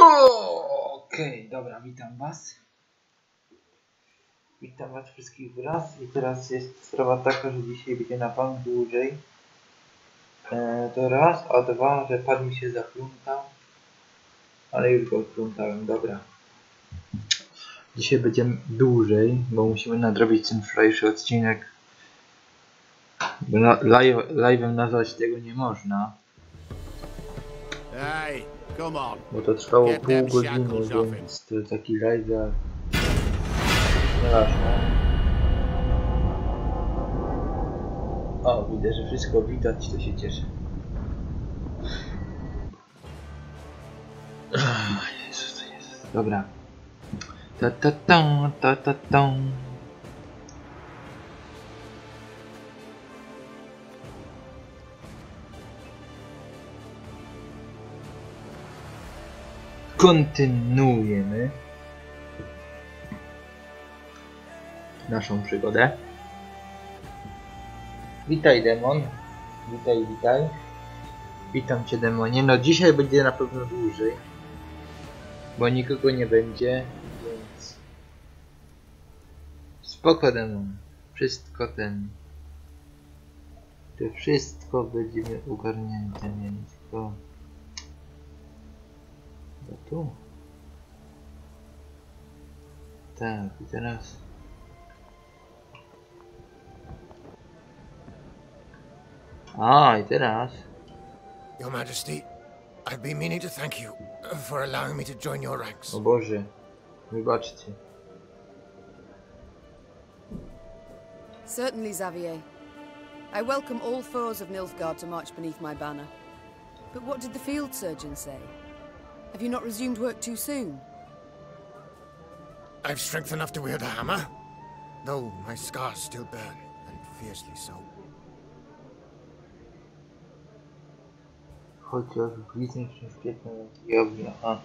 Okej, dobra, witam was. Witam was wszystkich wraz i teraz jest sprawa taka, że dzisiaj będzie na bank dłużej. To raz, a dwa, że pad mi się zaplątał. Ale już go odplątałem, dobra. Dzisiaj będzie dłużej, bo musimy nadrobić ten wczorajszy odcinek. Bo live'em nazwać tego nie można. Bo to trwało pół godziny, więc to taki live nieważne. O, widzę, że wszystko widać, to się cieszę. Jezus, Jezus. Dobra. Ta. Kontynuujemy naszą przygodę. Witaj, demon. Witaj. Witam cię, demonie. No dzisiaj będzie na pewno dłużej, bo nikogo nie będzie, więc spoko, demon. Wszystko to wszystko będzie ogarnięte, więc to tu. Tak, i teraz i teraz Your Majesty, I've been meaning to thank you for allowing me to join your ranks. O Boże, wybaczcie. Certainly, Xavier. I welcome all foes of Nilfgaard to march beneath my banner. But what did the field surgeon say? Have you not resumed work too soon? I've strength enough to wield a hammer, though my scars still burn, and fiercely so. Chociaż bliźnie się świetnie rozwijał, aha.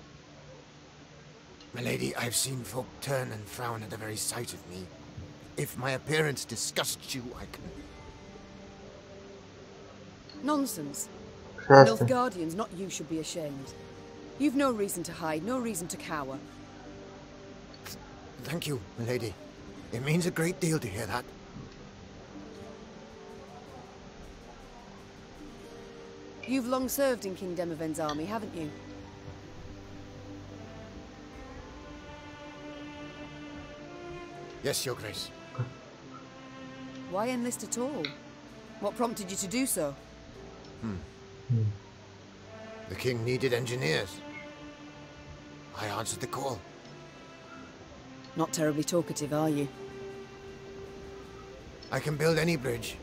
My lady, I've seen folk turn and frown at the very sight of me. If my appearance disgusts you, I can... Nonsense. Nilfgaardians, not you, should be ashamed. You've no reason to hide, no reason to cower. Thank you, my lady. It means a great deal to hear that. You've long served in King Demoven's army, haven't you? Yes, Your Grace. Why enlist at all? What prompted you to do so? The king needed engineers. I answered the call. Not terribly talkative, are you? I can build any bridge,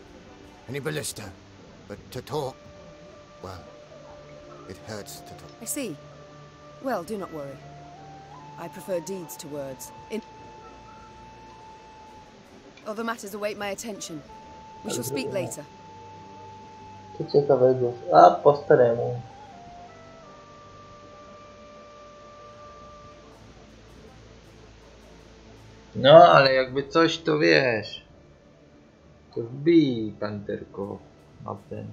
any ballista, but to talk, well, it hurts to talk. I see. Well, do not worry. I prefer deeds to words. Other matters await my attention. We shall speak later. Co ciekawego, a po staremu. No, ale jakby coś, to wiesz. To wbij, panterko, na ten.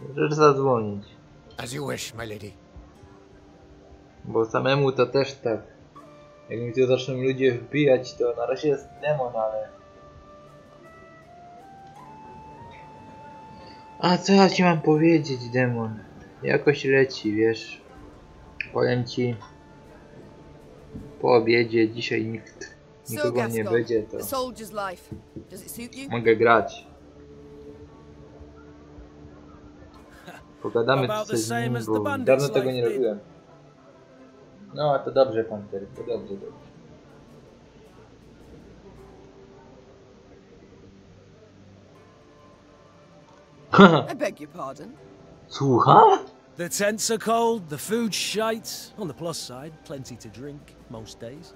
Możesz zadzwonić. As you wish, my lady. Bo samemu to też tak. Jak mi tu zaczną ludzie wbijać, to na razie jest demon, ale... A co ja ci mam powiedzieć, demon? Jakoś leci, wiesz. Powiem ci... Po obiedzie, dzisiaj nikogo nie będzie, to... Mogę grać. Pogadamy coś z nim, bo dawno tego nie robiłem. No, to dobrze, panter, to dobrze. I beg your pardon. Słucham? The tents are cold, the food's shite. On the plus side, plenty to drink most days.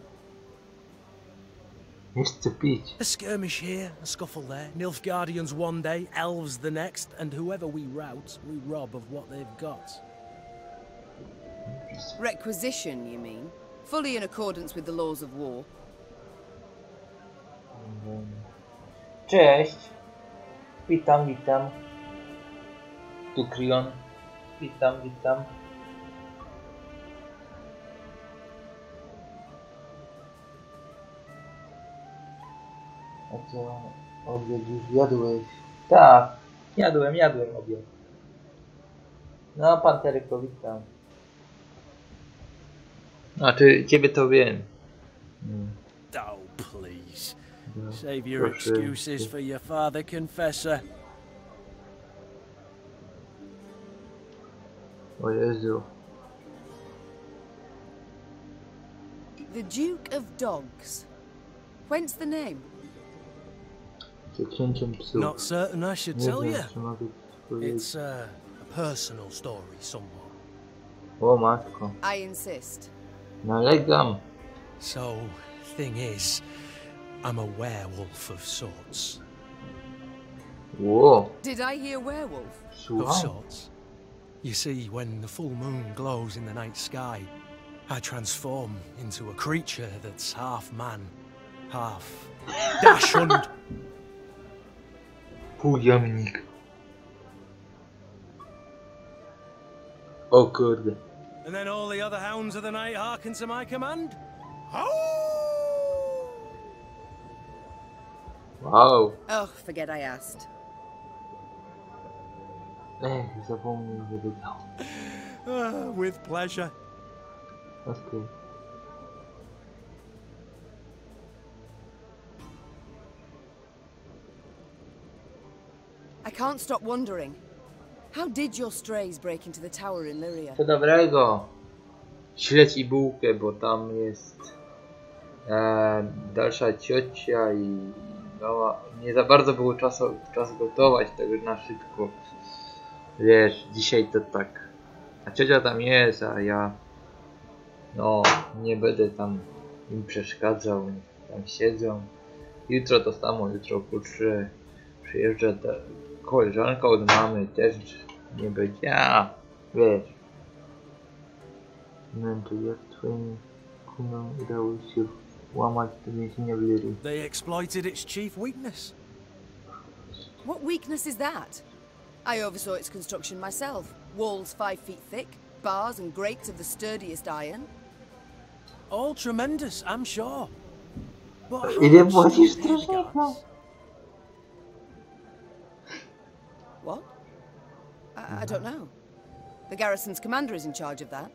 Jest co pić. A skirmish here, a scuffle there. Nilfgaardians one day, elves the next, and whoever we rout, we rob of what they've got. Requisition, you mean? Fully in accordance with the laws of war. Cześć. Witam. Tu Krion. Witam. A co? Obiad już jadłeś? Tak, jadłem obiad. No, panterko, witam. Znaczy, ciebie to wiem. Oh, please. Save your excuses for your father confessor. O Jezu. The Duke of Dogs. Whence the name? Księciem psów. Not certain I should Nie tell wiem, you. czy mogę ci powiedzieć. It's a personal story somewhat. O matko. I insist. Nalegam. So, thing is, I'm a werewolf of sorts. Ło. Did I hear werewolf? Of Słucham. sorts. You see, when the full moon glows in the night sky, I transform into a creature that's half man, half dachshund. Półjamnik. O kurde. And then all the other hounds of the night hearken to my command. Wow. Oh, forget I asked. Zapomniałem, że wygrał. With pleasure. Okej. I can't stop wondering. How did your strays break into the tower in Lyria? Co dobrego. Śledź i bułkę, bo tam jest dalsza ciocia i no, nie za bardzo było czas gotować tego na szybko. Wiesz, dzisiaj to tak. A ciocia tam jest, a ja no nie będę tam im przeszkadzał, tam siedzą. Jutro to samo, jutro kurczę przyjeżdża ta koleżanka od mamy, też nie będzie, a wiesz. Męczę, jak twoim kunom udało się łamać te więzienia w Lyrii. They exploited its chief weakness. What weakness is that? I oversaw its construction myself. Walls 5 feet thick, bars and grates of the sturdiest iron. All tremendous, I'm sure. But how Ile much płacisz do you pay the strażaka? guards? What? I don't know. The garrison's commander is in charge of that.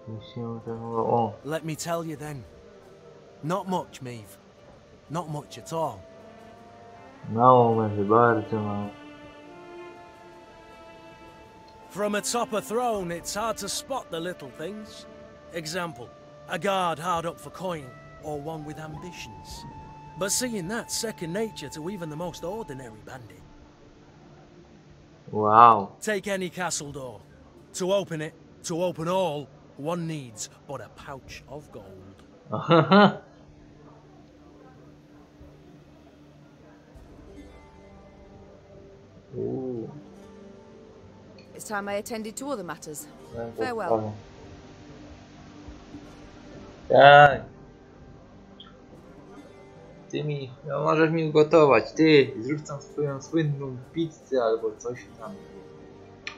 Myślę, że o. Let me tell you then. Not much, Meave. Not much at all. Mało, może bardzo mało. From atop a throne, it's hard to spot the little things. Example, a guard hard up for coin, or one with ambitions. But seeing that's second nature to even the most ordinary bandit. Wow. Take any castle door. To open it, to open all, one needs but a pouch of gold. It's time I attended to other matters. Farewell. Tak. No możesz mi ugotować. Ty, zrób tam swoją słynną pizzę albo coś tam.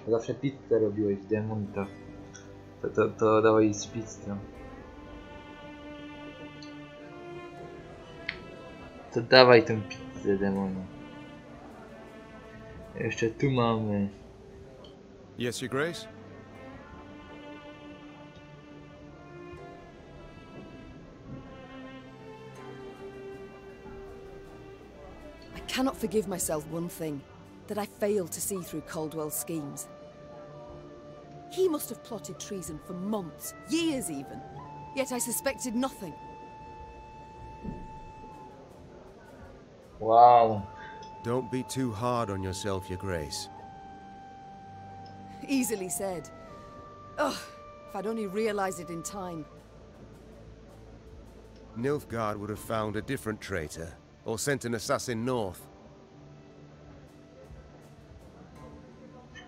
Zawsze pizzę robiłeś w demon, to dawaj z pizzą. To dawaj tę pizzę demonu. Jeszcze tu mamy. Yes, Your Grace? I cannot forgive myself one thing, that I failed to see through Caldwell's schemes. He must have plotted treason for months, years even, yet I suspected nothing. Wow. Don't be too hard on yourself, Your Grace. Easily said. Ugh, if I'd only realized it in time. Nilfgaard would have found a different traitor, or sent an assassin north.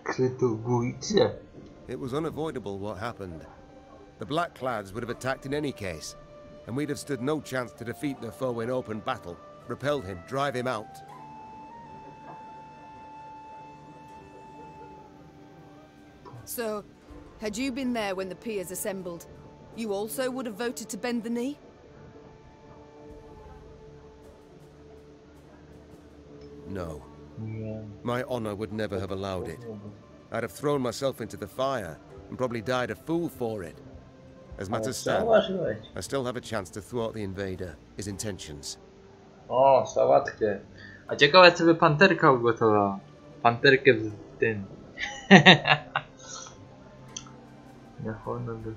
Krytobójcze. It was unavoidable what happened. The Blackclads would have attacked in any case, and we'd have stood no chance to defeat their foe in open battle, repel him, drive him out. So, had you been there when the peers assembled, you also would have voted to bend the knee? No. Nie. My honor would never have allowed it. I'd have thrown myself into the fire and probably died a fool for it. As matters stand, Zauważyłeś. I still have a chance to thwart the invader, his intentions. O, sałatkę. A ciekawe co by panterka ugotowała. Panterkę w tym. Jak ona by...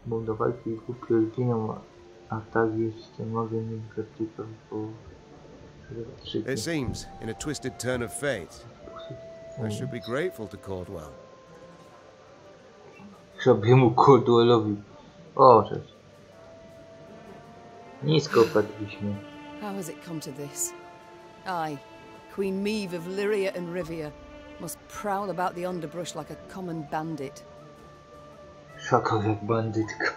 Budowajki i głupio zginą, a tak jeszcze mogę nie praktykować po... It seems, in a twisted turn of fate, I should be grateful to Caldwell. Hrabiemu Caldwellowi. O, cześć. Nisko padliśmy. How has it come to this? I, Queen Meve of Lyria and Rivia, must prowl about the underbrush like a common bandit. Szakał jak bandytka.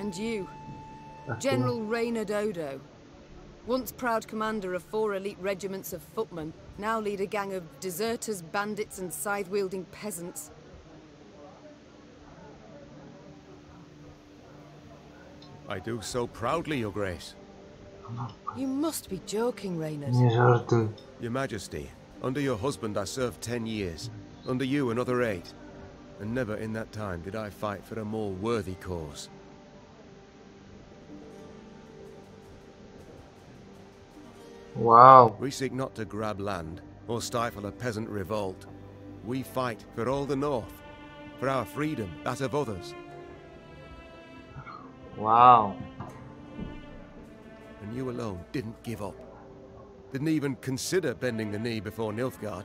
And you, General Raynor Dodo, once proud commander of 4 elite regiments of footmen, now lead a gang of deserters, bandits and scythe-wielding peasants. I do so proudly, Your Grace. You must be joking, Reynard. Nie żartuj. Your Majesty, under your husband I served 10 years, under you another 8, and never in that time did I fight for a more worthy cause. Wow. We seek not to grab land or stifle a peasant revolt. We fight for all the North, for our freedom, that of others. Wow. And you alone didn't give up. Didn't even consider bending the knee before Nilfgaard.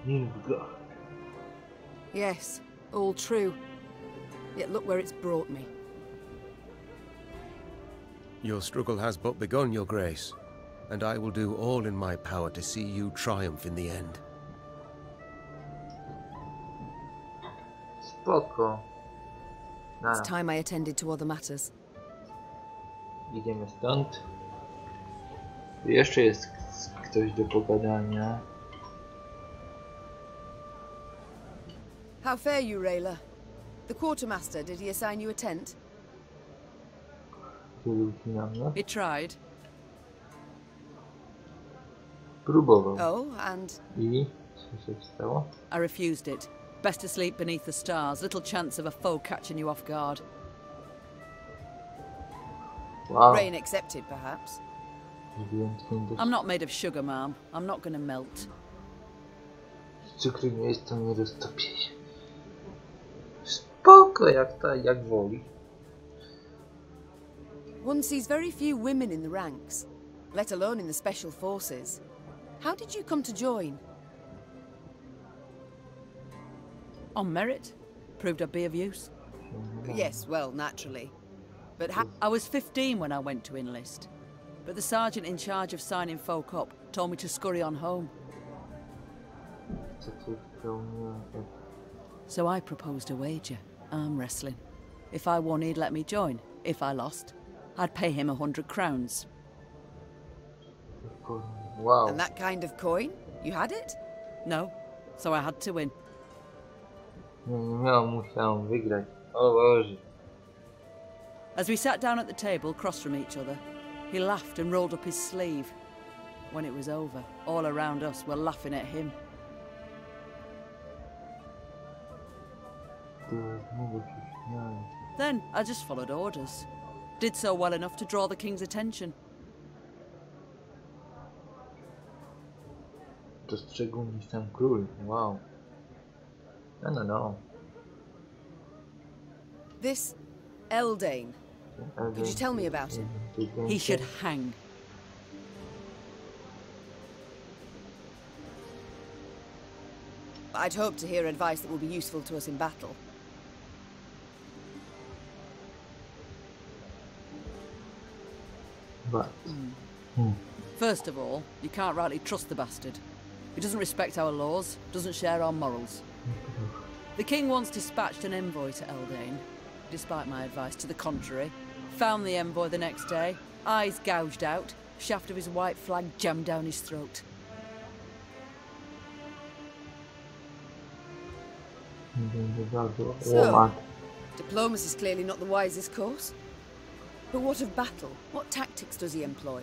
Nilfgaard. Yes, all true. Yet look where it's brought me. Your struggle has but begun, Your Grace, and I will do all in my power to see you triumph in the end. Spoko. It's time I attended to other matters. Idziemy stąd. Jeszcze jest ktoś do pogadania. How fare you, Rayla? The quartermaster, did he assign you a tent? He tried. Próbował. Oh, and... I? Co się stało? I refused it. Best to sleep beneath the stars. Little chance of a foe catching you off guard. Wow. Rain accepted, perhaps. I'm not made of sugar, ma'am. I'm not gonna melt. Cukru nie jest to nie roztopić. Spoko, jak woli. One sees very few women in the ranks, let alone in the special forces. How did you come to join? On merit. Proved I'd be of use. Yes, well, naturally. But I was 15 when I went to enlist. But the sergeant in charge of signing folk up told me to scurry on home. So I proposed a wager. Arm wrestling. If I won, he'd let me join. If I lost, I'd pay him 100 crowns. Wow. And that kind of coin? You had it? No, so I had to win. Musiałem wygrać. O Boże. As we sat down at the table, across from each other, he laughed and rolled up his sleeve. When it was over, all around us were laughing at him. Then I just followed orders. Did so well enough to draw the king's attention. Dostrzegł mnie sam król. Wow. No. This Eldane. Could you tell me about him? He should hang. I'd hoped to hear advice that will be useful to us in battle. But... First of all, you can't rightly trust the bastard. He doesn't respect our laws, doesn't share our morals. The king once dispatched an envoy to Eldane, despite my advice to the contrary. Found the envoy the next day, eyes gouged out, shaft of his white flag jammed down his throat. So, diplomacy is clearly not the wisest course. But what of battle? What tactics does he employ?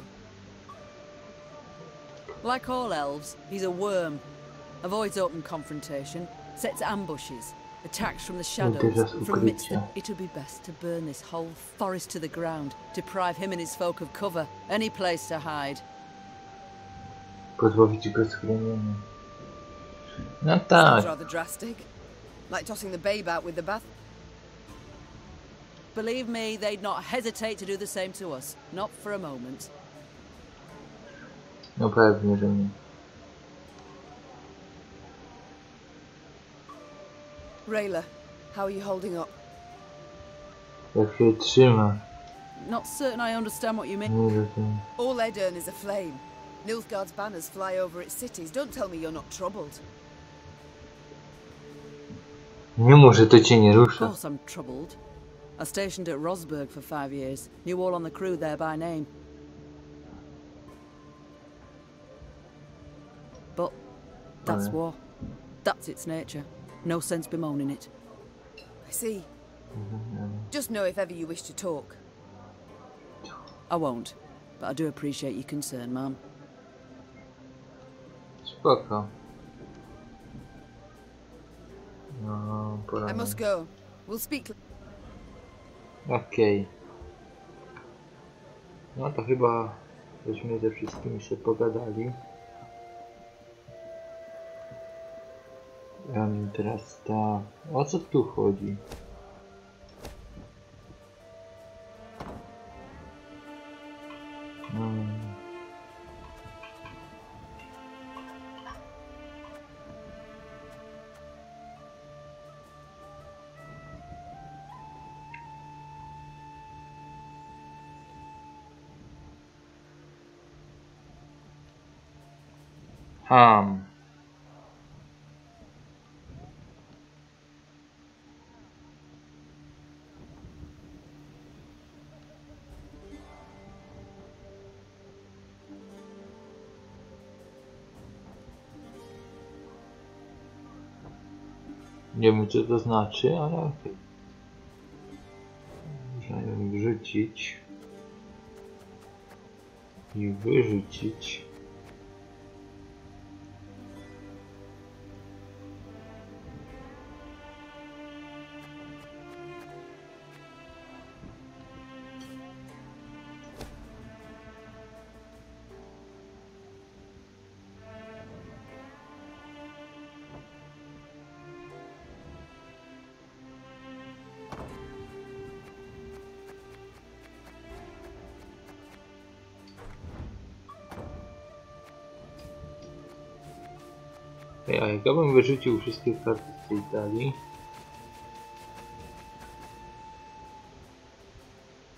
Like all elves, he's a worm. Avoids open confrontation, sets ambushes, attacks from the shadows. From amidst them, it would be best to burn this whole forest to the ground, deprive him and his folk of cover, any place to hide. Pozbawić go schronienia. No Sounds tak. rather drastic. Like tossing the babe out with the bath. Believe me, they'd not hesitate to do the same to us. Not for a moment. No pewnie, że nie. Rayla, how are you holding up? Jak się trzyma. Not certain I understand what you mean. Nie rozumiem. All Edern is aflame. Nilfgaard's banners fly over its cities. Don't tell me you're not troubled. Nie może to cię nie Of rusza. course I'm troubled. I stationed at Rosberg for 5 years. Knew all on the crew there by name. But that's war. That's its nature. No sense bemoaning it. I see. Just know if ever you wish to talk. I won't. But I do appreciate your concern, ma'am. Spoko. No, pora. I must go. We'll speak. Okej. No to chyba żeśmy ze wszystkimi się pogadali. Teraz tak. O co tu chodzi? Nie wiem co to znaczy, ale okej. Można ją wrzucić i wyrzucić. Ja bym wyrzucił wszystkie karty z tej talii.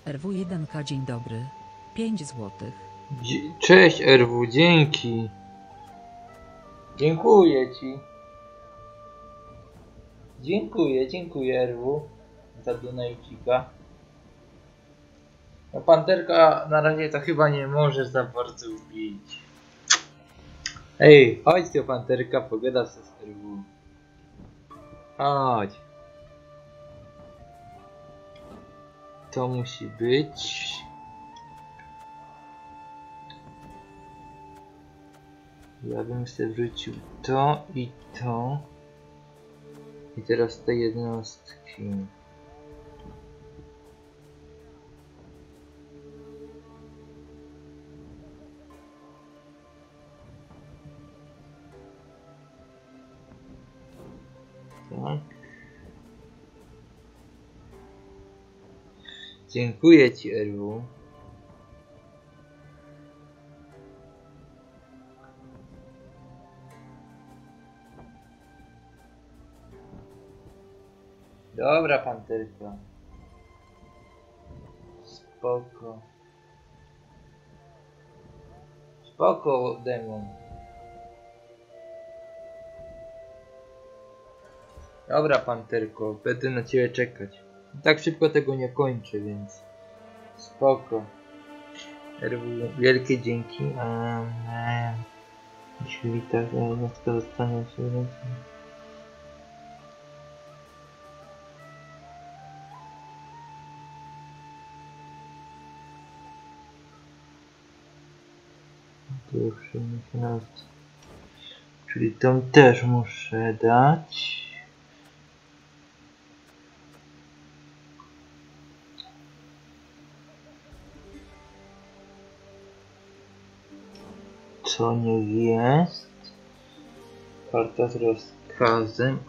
RW1K, dzień dobry. 5 złotych. Cześć RW, dzięki. Dziękuję ci. Dziękuję RW za donajcika. No panterka na razie to chyba nie może za bardzo wbić. Ej, chodź tu panterka, pogada z RW. Chodź. To musi być. Ja bym sobie wrzucił to i to. I teraz te jednostki. Tak. Dziękuję ci, RW. Dobra, panterka. Spoko. Spoko, demon. Dobra, panterko, będę na ciebie czekać. Tak szybko tego nie kończę, więc spoko. RW, wielkie dzięki. Jeśli tak, to zostanie się w ręce. Pierwszy miesiąc. Czyli tą też muszę dać. Co nie jest? Karta z rozkazem.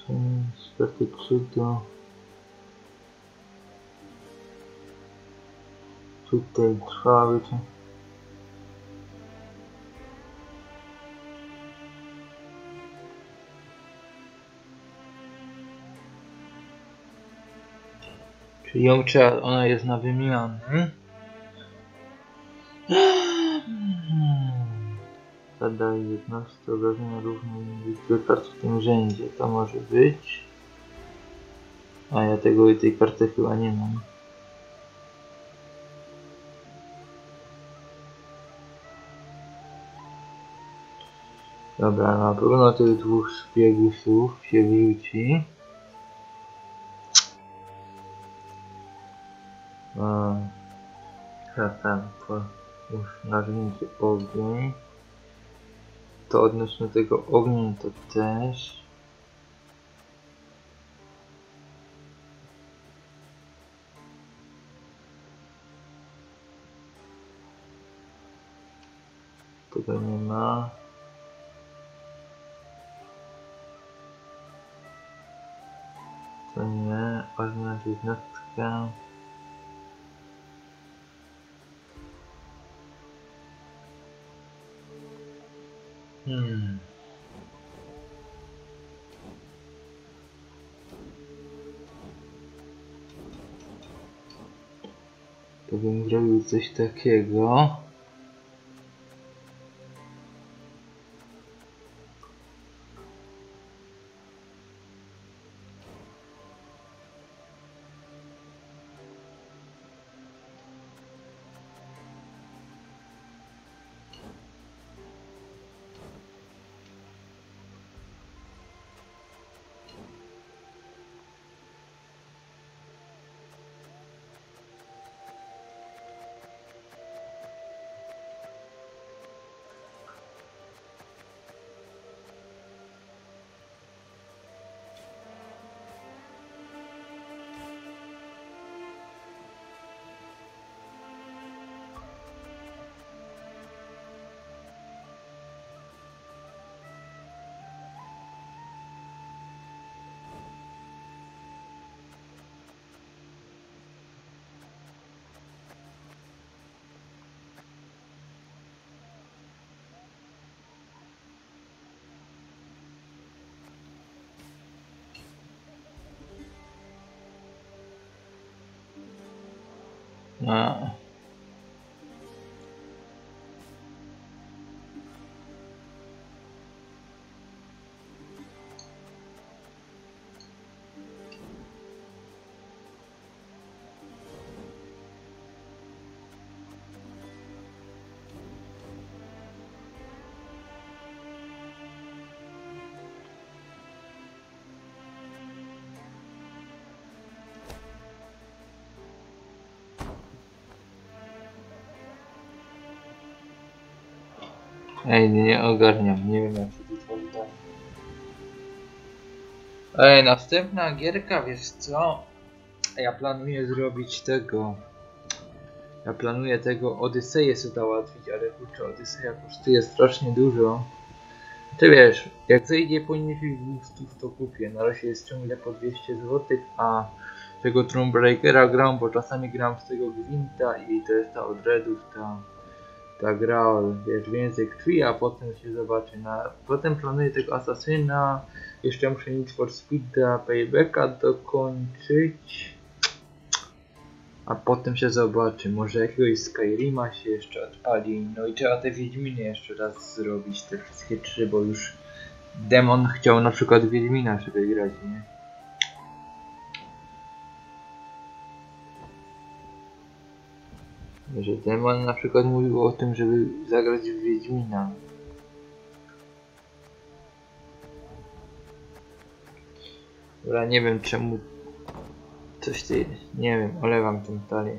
To jest karty 3 do... Tutaj trwa, wiecie. Czyli ją trzeba, ona jest na wymianę. Zadaje jednostkę obrażenia równej liczbie kart w tym rzędzie. To może być. A ja tej karty chyba nie mam. Dobra, na pewno tych dwóch szpiegusów się wróci. Tam już narzędzie ogień. To odnośnie tego ognia to też. Tego nie ma. To nie, oznacz jednostkę. To bym zrobił coś takiego. Ej, nie ogarniam, nie wiem jak się to wydaje. Ej, następna gierka, wiesz co? Ja planuję zrobić tego. Ja planuję tego Odyseję sobie załatwić, ale kurczę, Odyseja kosztuje strasznie dużo. Ty wiesz, jak zejdzie poniżej 200 to kupię. Na razie jest ciągle po 200 zł, a tego Thronebreakera gram, bo czasami gram z tego Gwinta i to jest ta od Redów, ta gra, wiesz, więcej krwi, a potem się zobaczy potem planuję tego Asasyna, jeszcze muszę Need for Speed'a Paybacka dokończyć, a potem się zobaczy, może jakiegoś Skyrima się jeszcze odpali, no i trzeba te Wiedźminy jeszcze raz zrobić, te wszystkie 3, bo już Demon chciał na przykład Wiedźmina sobie grać, nie? Że Demon na przykład mówił o tym, żeby zagrać w Wiedźmina. Dobra, nie wiem czemu Coś ty, nie wiem, olewam tą talię.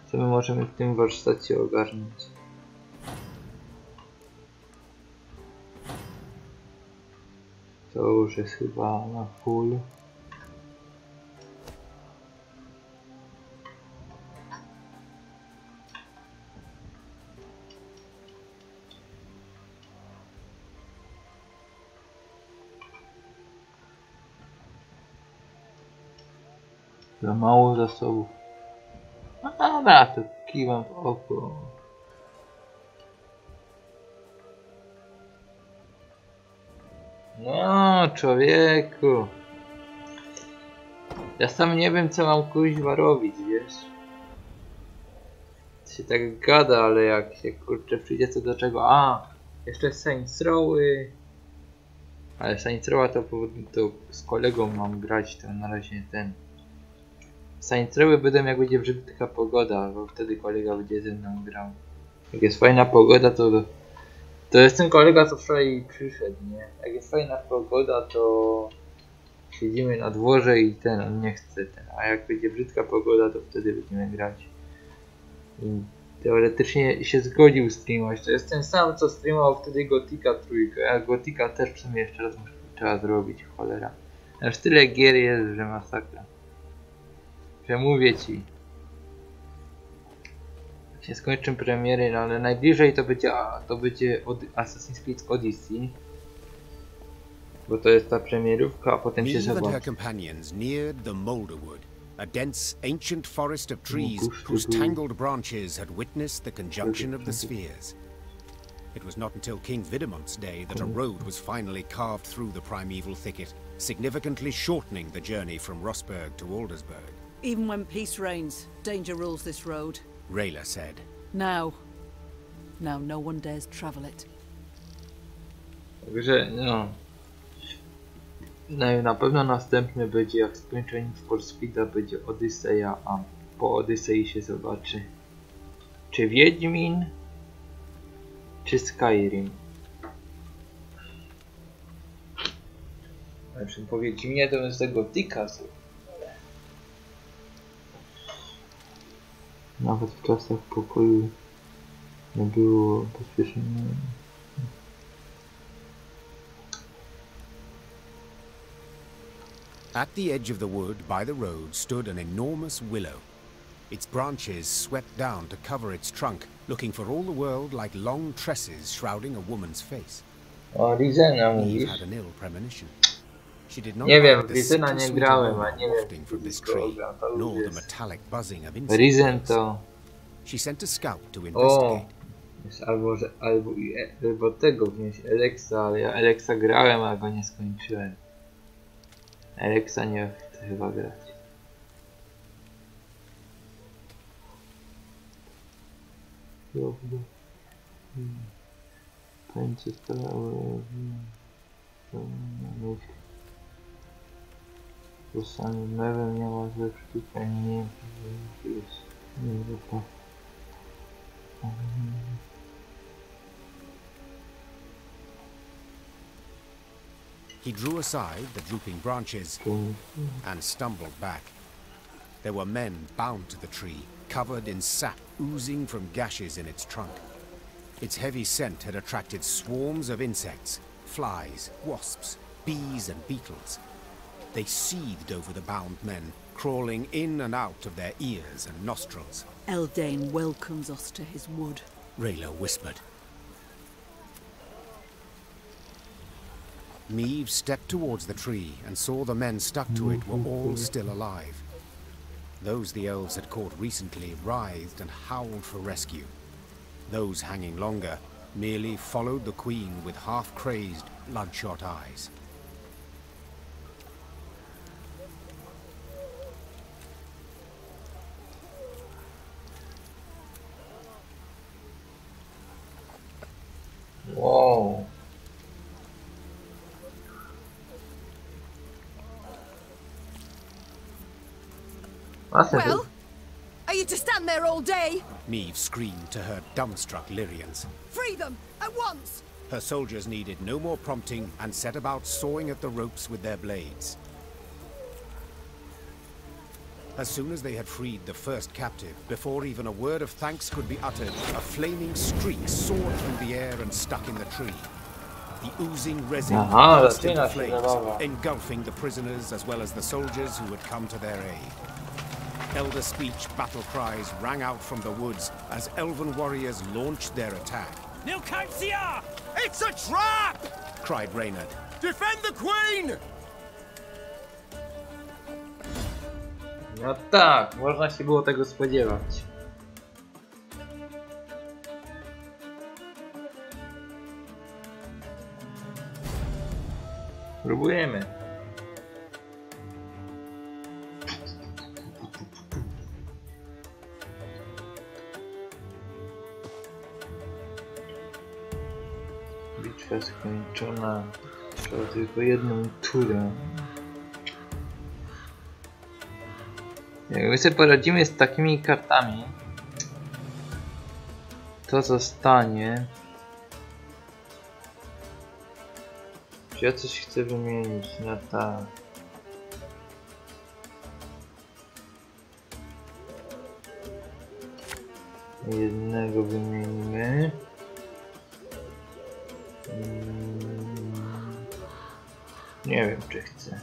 Co my możemy w tym warsztacie ogarnąć? To już jest chyba na full. Za mało zasobów. No dobra, to kiwam w oko. No, człowieku. Ja sam nie wiem, co mam kuźwa robić, wiesz? Się tak gada, ale jak się kurczę przyjdzie co do czego. A, jeszcze Saints Rowy. Ale Saints Rowa to z kolegą mam grać, to na razie ten. Saints Rowy będę jak będzie brzydka pogoda, bo wtedy kolega będzie ze mną grał. Jak jest fajna pogoda, to jest ten kolega, co wczoraj przyszedł, nie? Jak jest fajna pogoda, to siedzimy na dworze i on nie chce a jak będzie brzydka pogoda, to wtedy będziemy grać. I teoretycznie się zgodził streamować. To jest ten sam, co streamował wtedy Gotika trójkę, a Gotika też w sumie jeszcze raz trzeba zrobić, cholera. Aż tyle gier jest, że masakra. Że mówię ci. Się skończą premiery, no ale najbliżej to będzie od Assassin's Creed Odyssey. Bo to jest ta premierówka, a potem się zobaczy. Her companions neared the Moulderwood, a dense, ancient forest of trees whose tangled branches had witnessed the conjunction of the spheres. It was not until King Vidamont's day that a road was finally carved through the primeval thicket, significantly shortening the journey from Rosberg to Aldersburg. Even when peace reigns, danger rules this road. Rayla said. Now no one dares travel it. Także no. Na pewno następny będzie, jak skończę For Speeda, będzie Odyseja, a po Odysei się zobaczy, czy Wiedźmin, czy Skyrim. Znaczy po Wiedźminie to jest tego Tikasu. Nawet w czasach pokoju nie było bezpiecznie. At the edge of the wood by the road stood an enormous willow. Its branches swept down to cover its trunk, looking for all the world like long tresses shrouding a woman's face. O, Rizena Eve mówisz? had an ill premonition. She did not Nie wiem, like the Rizena sickly nie sweet grałem, a aroma nie wafting wiem, from this co tree, gra, to nor już the jest. metallic buzzing of Rizen insects. to... She sent a scout to O! investigate. Jest albo tego wziąć Alexa, ale ja Alexa grałem, a go nie skończyłem. Alexa nie chcę chyba grać. Końca sprawy. To samym lewem nie ma ze sztuka, nie jest. Nie to. He drew aside the drooping branches and stumbled back. There were men bound to the tree, covered in sap oozing from gashes in its trunk. Its heavy scent had attracted swarms of insects, flies, wasps, bees and beetles. They seethed over the bound men, crawling in and out of their ears and nostrils. Eldain welcomes us to his wood. Rayla whispered. Meave stepped towards the tree and saw the men stuck to it were all still alive. Those the elves had caught recently writhed and howled for rescue. Those hanging longer merely followed the queen with half-crazed, bloodshot eyes. Wow. Well, are you to stand there all day? Meave screamed to her dumbstruck Lyrians. Free them, at once! Her soldiers needed no more prompting and set about sawing at the ropes with their blades. As soon as they had freed the first captive, before even a word of thanks could be uttered, a flaming streak soared through the air and stuck in the tree. The oozing resin burst into flames, engulfing the prisoners as well as the soldiers who had come to their aid. Elder speech battle cries rang out from the woods as elven warriors launched their attack. Nilkancia! It's a trap! Cried Reynard. Defend the queen! No tak, można się było tego spodziewać. Próbujemy. Bitwa skończona. Trzeba tylko jedną turę. Jak my sobie poradzimy z takimi kartami, to zostanie. Czy ja coś chcę wymienić na tak? Jednego wymienimy. Nie wiem, czy chcę.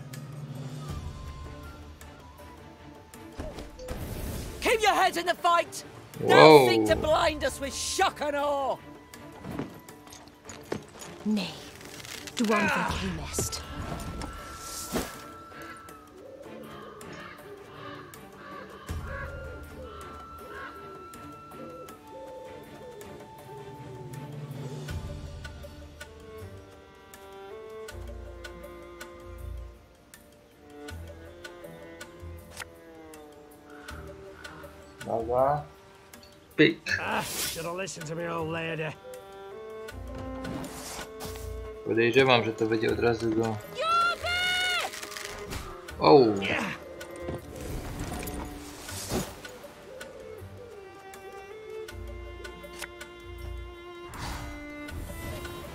Keep your heads in the fight! Whoa. Don't seek to blind us with shock and awe! Nej, du undviker mest. Dobra. Pyk. Should have listened to me old lady. Podejrzewam, że to będzie od razu go. O!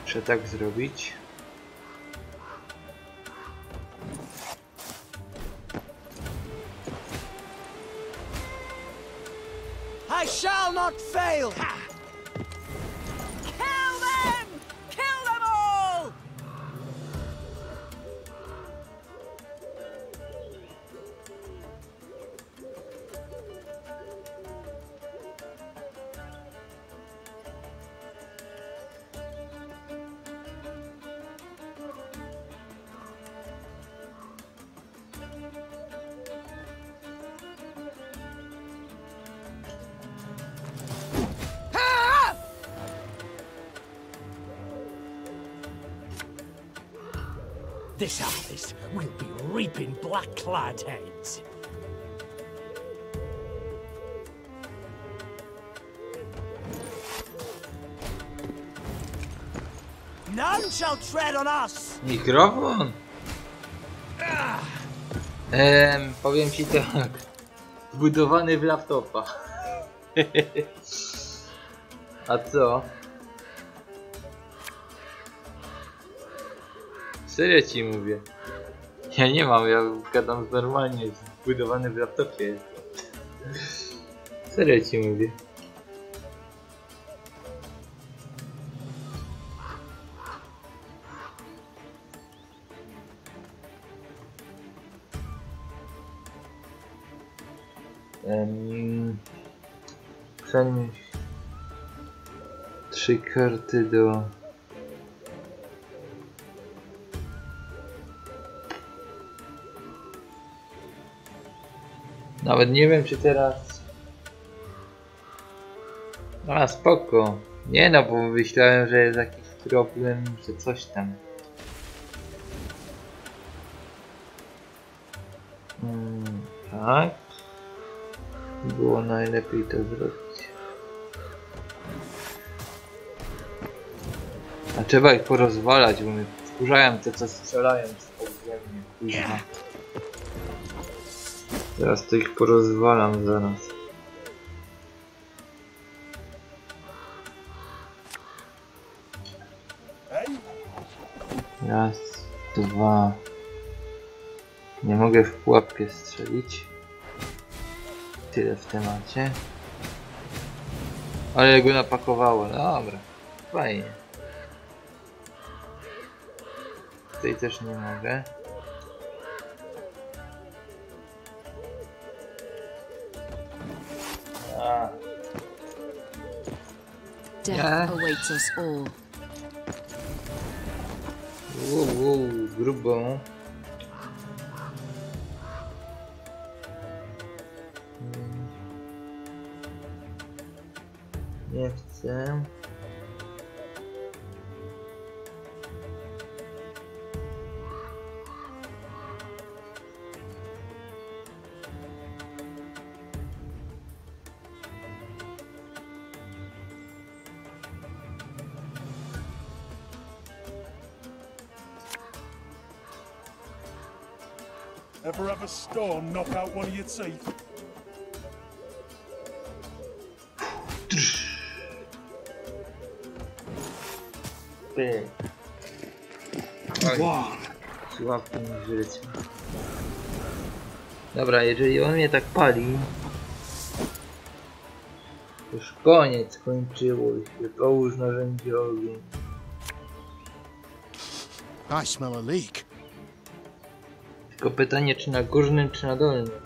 Muszę tak zrobić. I shall not fail! Kill them! Kill them all! This harvest will be reaping black-clad heads. None shall tread on us. Mikrofon? Powiem ci tak. Wbudowany w laptopa. A co? Serio ci mówię. Ja nie mam, ja gadam normalnie, wbudowany w laptopie jest. Serio ci mówię. Przenieść 3 karty do... Nawet nie wiem, czy teraz... A, spoko. Nie no, bo myślałem, że jest jakiś problem, że coś tam. Tak. Było najlepiej to zrobić. A trzeba ich porozwalać, bo mnie wkurzają te, co strzelają z podziemnie, kuźwa. Teraz to ich porozwalam zaraz. Raz, dwa. Nie mogę w pułapkę strzelić. tyle w temacie. Ale go napakowało, dobra. Fajnie. Tutaj też nie mogę. Death awaits us all. Grubo. Nie chcę. Ever have a storm knock out one of your teeth? Sławki mi życie. Dobra, jeżeli on mnie tak pali, to już koniec, kończyło się. Połóż narzędzie ogień. I smell a leak. Tylko pytanie, czy na górnym, czy na dolnym.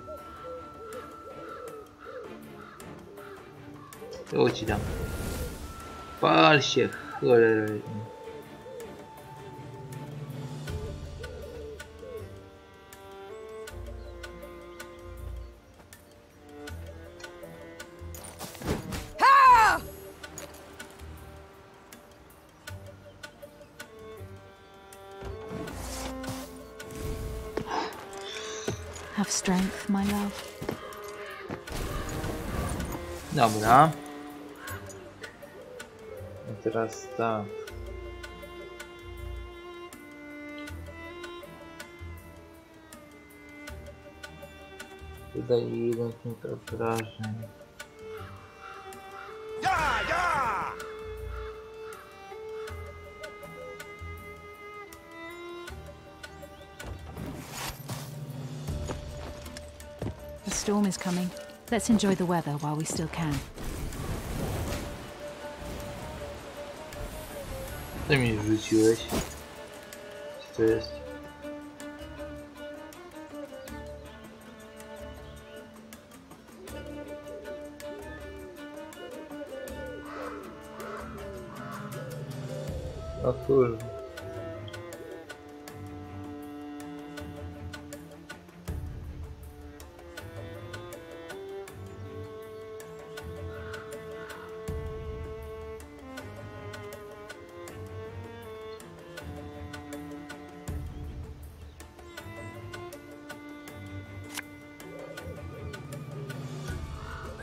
To ci dam. Pal się, cholera. Have strength, my love. Dobra. I teraz tak. Tutaj jeden punkt obrażeń. The storm is coming. Let's enjoy the weather while we still can. Co mi wrzuciłeś? Co to jest? O kurwa.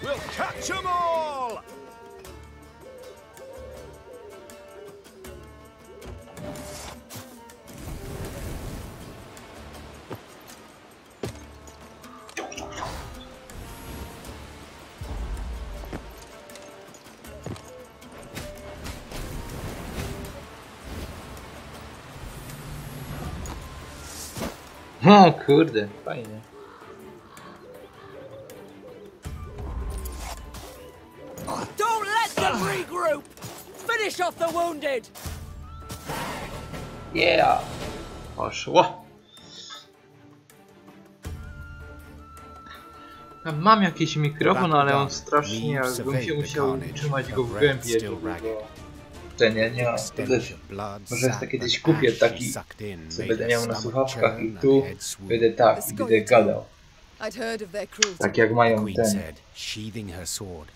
We'll catch 'em all! O kurde, fajnie. Don't let them regroup! Finish off the wounded! Yeah! Poszło. Mam jakiś mikrofon, ale on strasznie, jakbym się musiał trzymać go w gębie, żeby go... Ten, ja nie mam, może sobie kiedyś kupię taki, co będę miał na słuchawkach i tu będę tak, i będę gadał. Tak jak mają ten.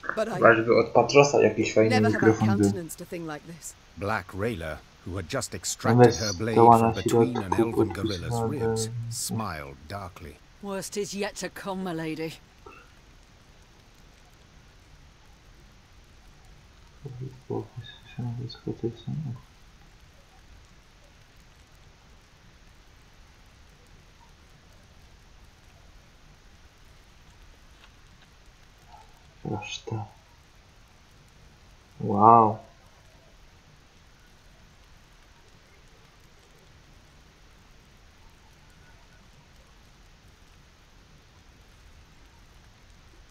Chyba żeby od Patrosa jakiś fajny mikrofon był. Black Rayla, who had just extracted her blade from between an elven gorilla's ribs, smiled darkly. Worst is yet to come, my lady. Reszta. Wow.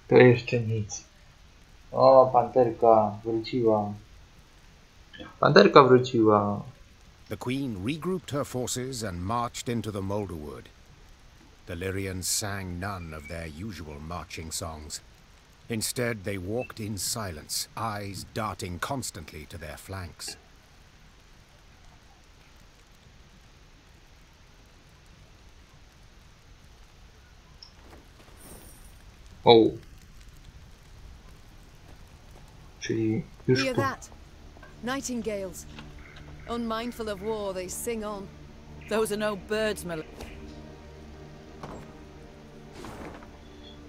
To jeszcze nic. O, panterka wróciła. Panterka wróciła. The queen regrouped her forces and marched into the Moulderwood. The Lyrians sang none of their usual marching songs. Instead, they walked in silence, eyes darting constantly to their flanks. O. Czyli już Hear that? Nightingales. Unmindful of war, they sing on. Those are no birds, my...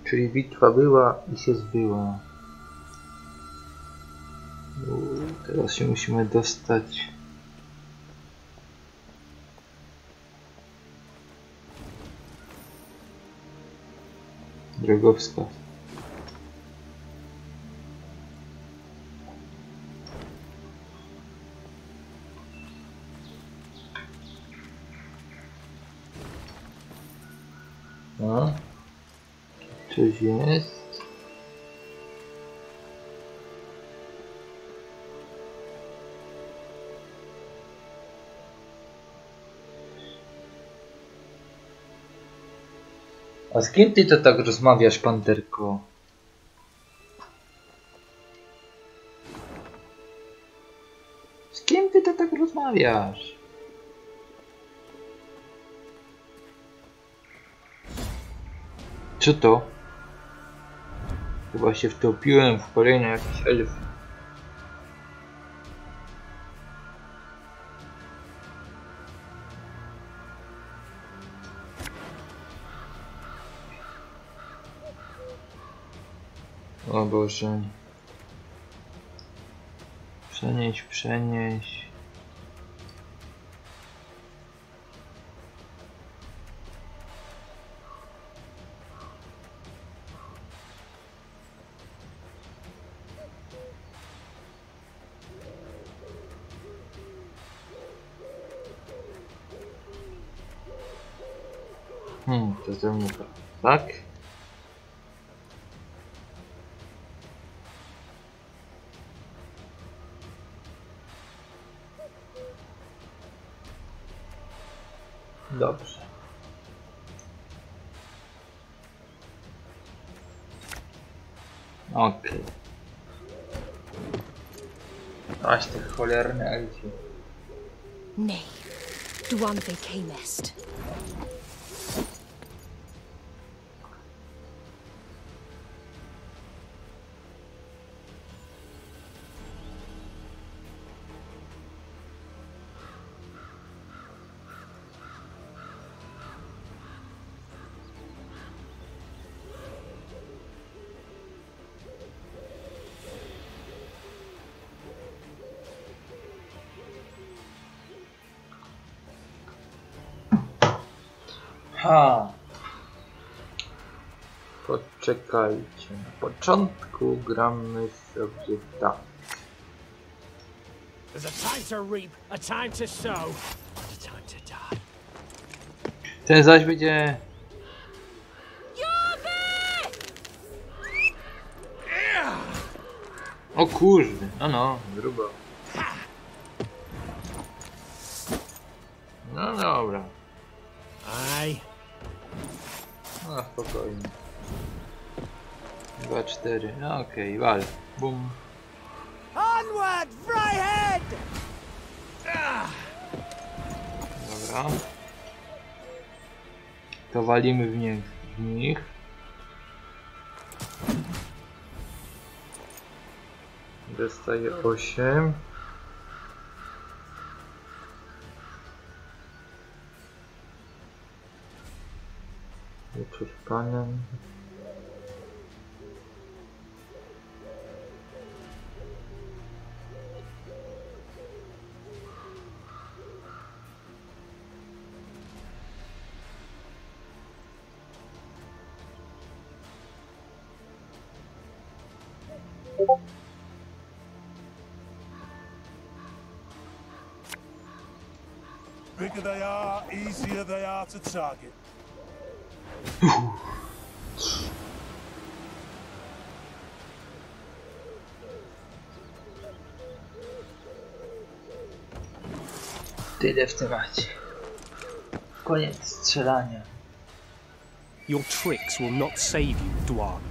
Czyli bitwa była i się zbyła. Teraz się musimy dostać. Drogowskaz. No. Coś jest. A z kim ty to tak rozmawiasz, panterko? Z kim ty to tak rozmawiasz? Co to? Chyba się wtopiłem w kolejne jakieś elfy. O Boże. Przenieś, przenieś. To ze mną, tak? Dobrze. Okej. Aż te cholerne elfy. Nay, dwan they camest. Ha! Poczekajcie. Na początku gramy sobie tak. There's a time to reap, a time to sow, and a time to die. Ten zaś będzie... O kurde, no, grubo. No dobra. Aye. No spokojnie. 2, 4, no okej, wal. Bum. Onward, Fryhead! Dobra. To walimy w nich. Dostaje 8. Przed panem. Bigger they are, easier they are to target. Tyle w temacie. Koniec strzelania. Your tricks will not save you, Dwan.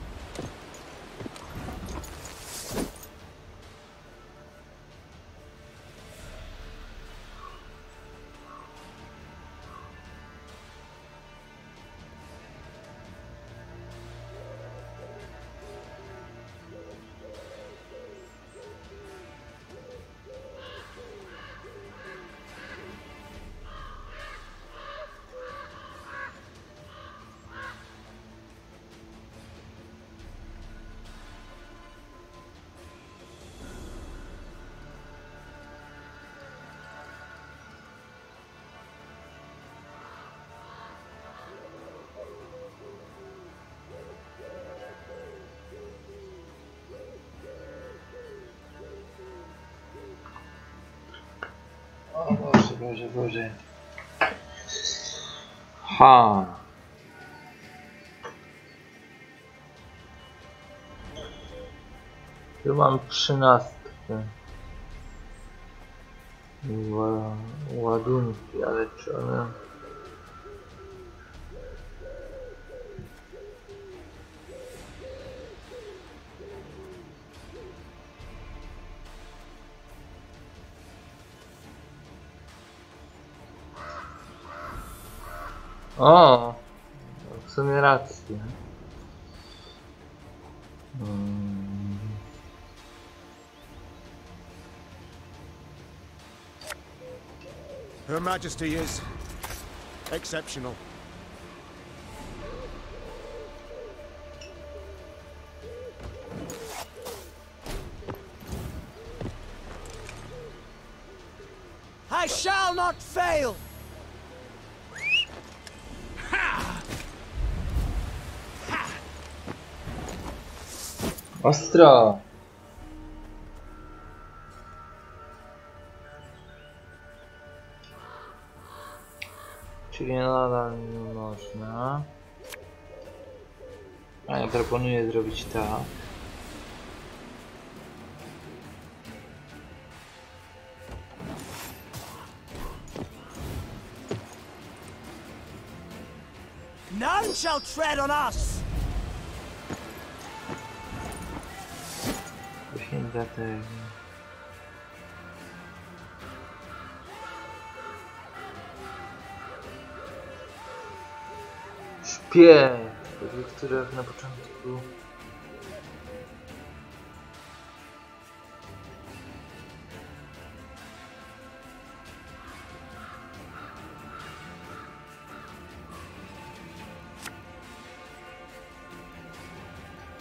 O Boże, Boże, Boże. Ha. Tu mam 13. Ładunki, ale czy one... O, w sumie rację. Her Majesty is exceptional. I shall not fail! Ostro! Czyli nadal nie można. A ja proponuję zrobić tak. None shall tread on us! Poświęca tego. Śpię, które na początku.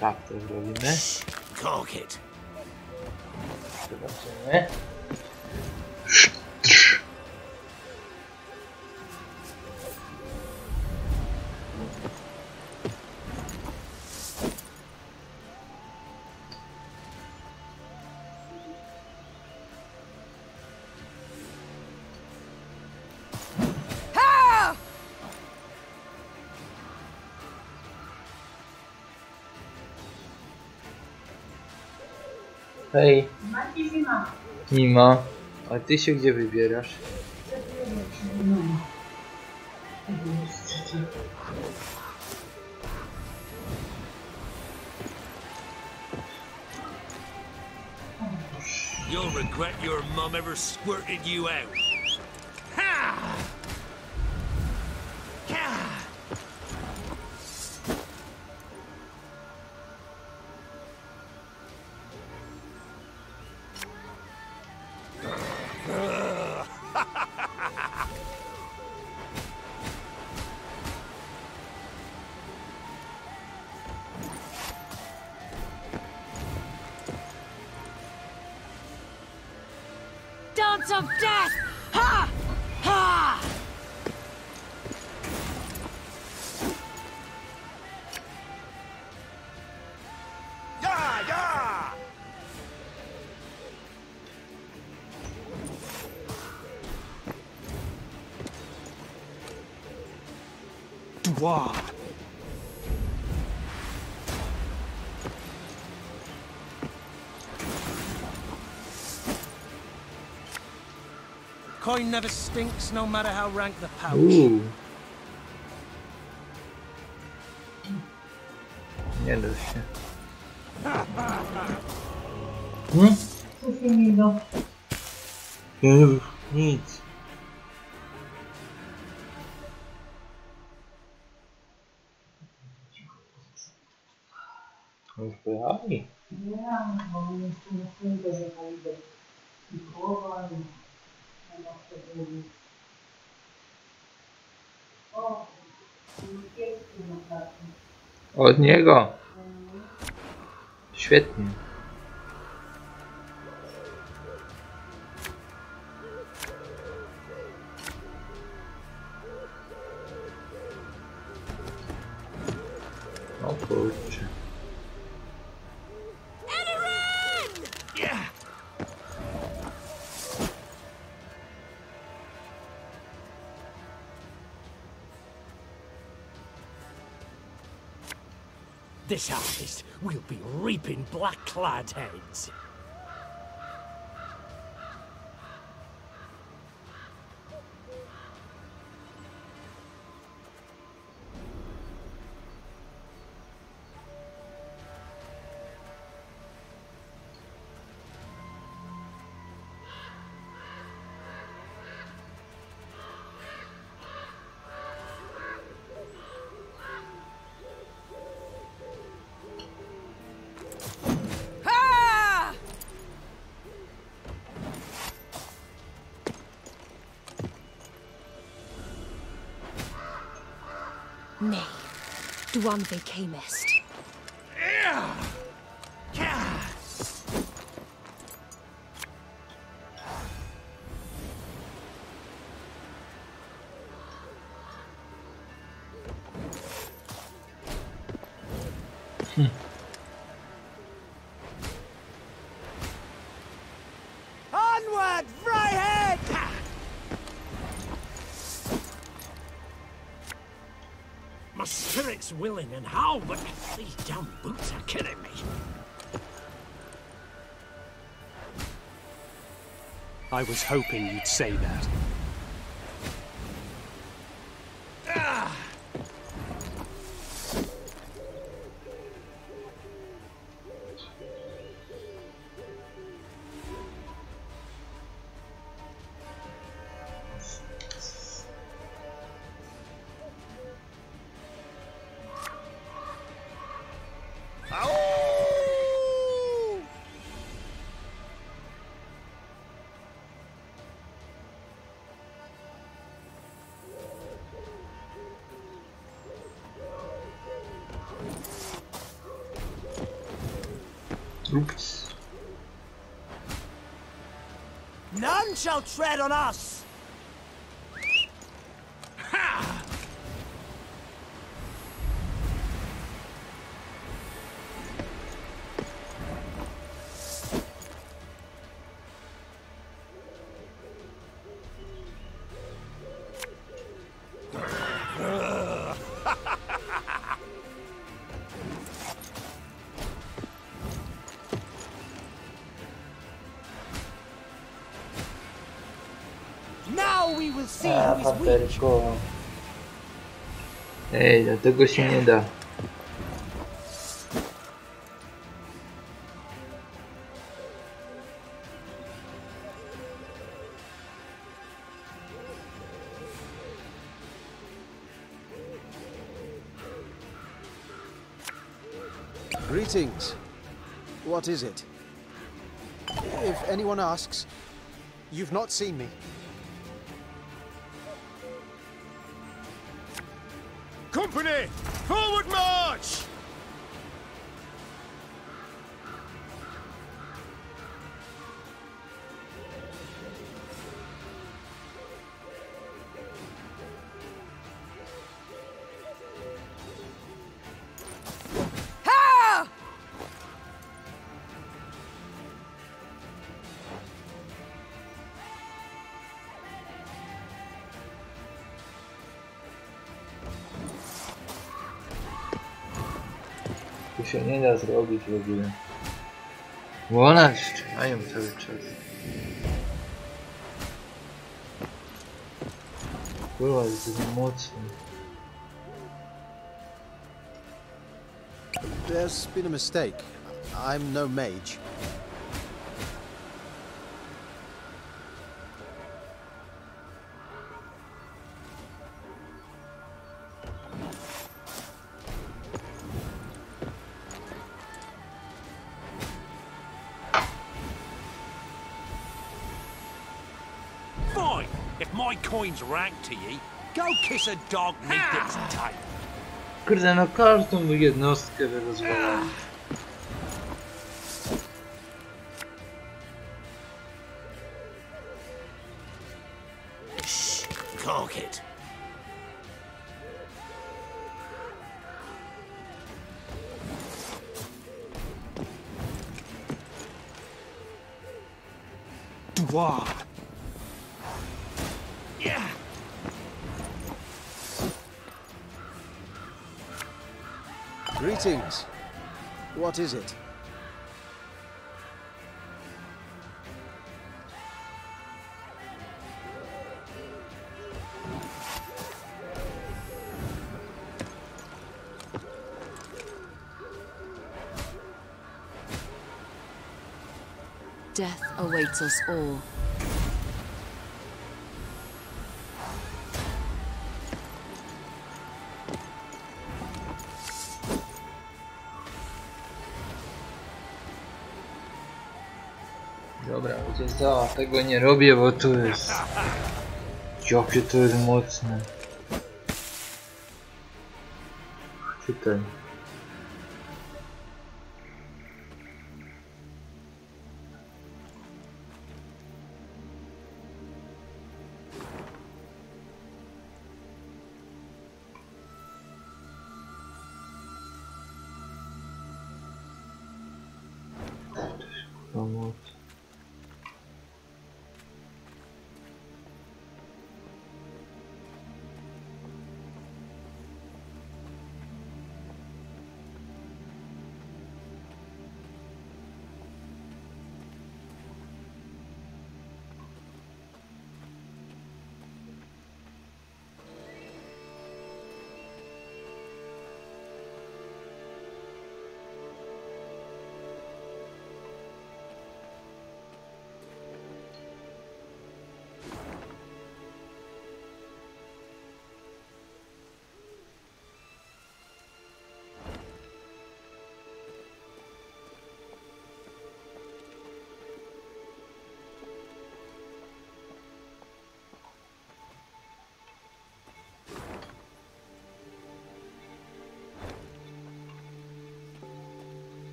Tak, to zrobimy. Zobaczymy. Hej. Nie ma. A ty się gdzie wybierasz? You'll regret your mum ever squirted you out. Ha! Dance of death! Ha! Ha! Yeah, yeah! Dwa. Coin never stinks, no matter how rank the pouch. Nie da się. Co się nie da? Nic. Już pojechali? Nie, bo jeszcze nie sądzę, że to idę. I głowa, i na wtedy. O, niebieski na placu. Od niego. Świetnie. O kurczę. This harvest, we'll be reaping black-clad heads. Nay, Dwanve camest. Onward, Fryhead! My spirit's willing and how, but these damn boots are killing me. I was hoping you'd say that. Oops. None shall tread on us! Ha! Paterko. Ej, dlatego się nie da. Greetings. What is it? If anyone asks, you've not seen me. Company! Forward march! Tu się nie da zrobić w ogóle. Bo one strzelają cały czas. Kurwa, to jest mocny. There's been a mistake. I'm no mage. Fine. If my coin's ranked to ye, go kiss a dog neath its tail. Kurde, no każdą jednostkę wyrozwalałem. Cock it. Dwa. Yeah. Greetings. What is it? Death awaits us all. Dobra, wiecie co, tego nie robię, bo tu jest... Jakie to jest mocne. Czytaj. Pomoc.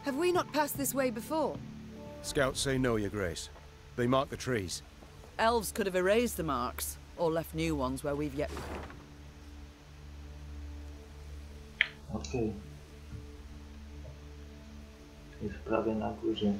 Have we not passed this way before? Scouts say no, Your Grace. They mark the trees. Elves could have erased the marks, or left new ones where we've yet... Okej. Jest prawie na górze.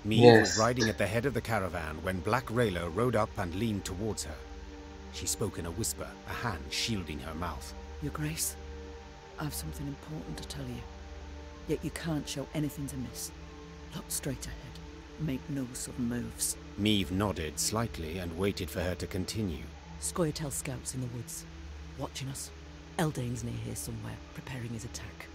Meve was riding at the head of the caravan when Black Rayla rode up and leaned towards her. She spoke in a whisper, a hand shielding her mouth. Your Grace, I've something important to tell you. Yet you can't show anything to miss. Look straight ahead. Make no sudden moves. Meave nodded slightly and waited for her to continue. Scoia'tael scouts in the woods, watching us. Eldane's near here somewhere, preparing his attack.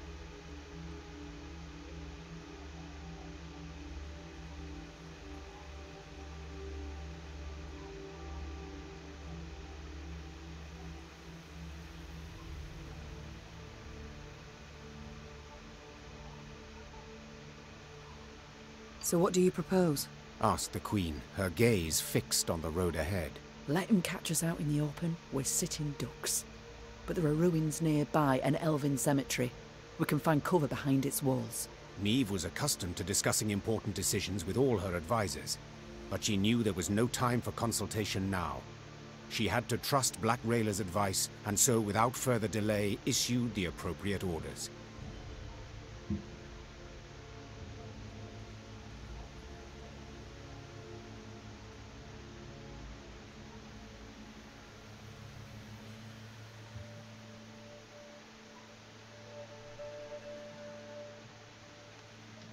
So what do you propose? Asked the Queen, her gaze fixed on the road ahead. Let him catch us out in the open. We're sitting ducks. But there are ruins nearby, an elven cemetery. We can find cover behind its walls. Meave was accustomed to discussing important decisions with all her advisors, but she knew there was no time for consultation now. She had to trust Black Rayla's advice, and so without further delay issued the appropriate orders.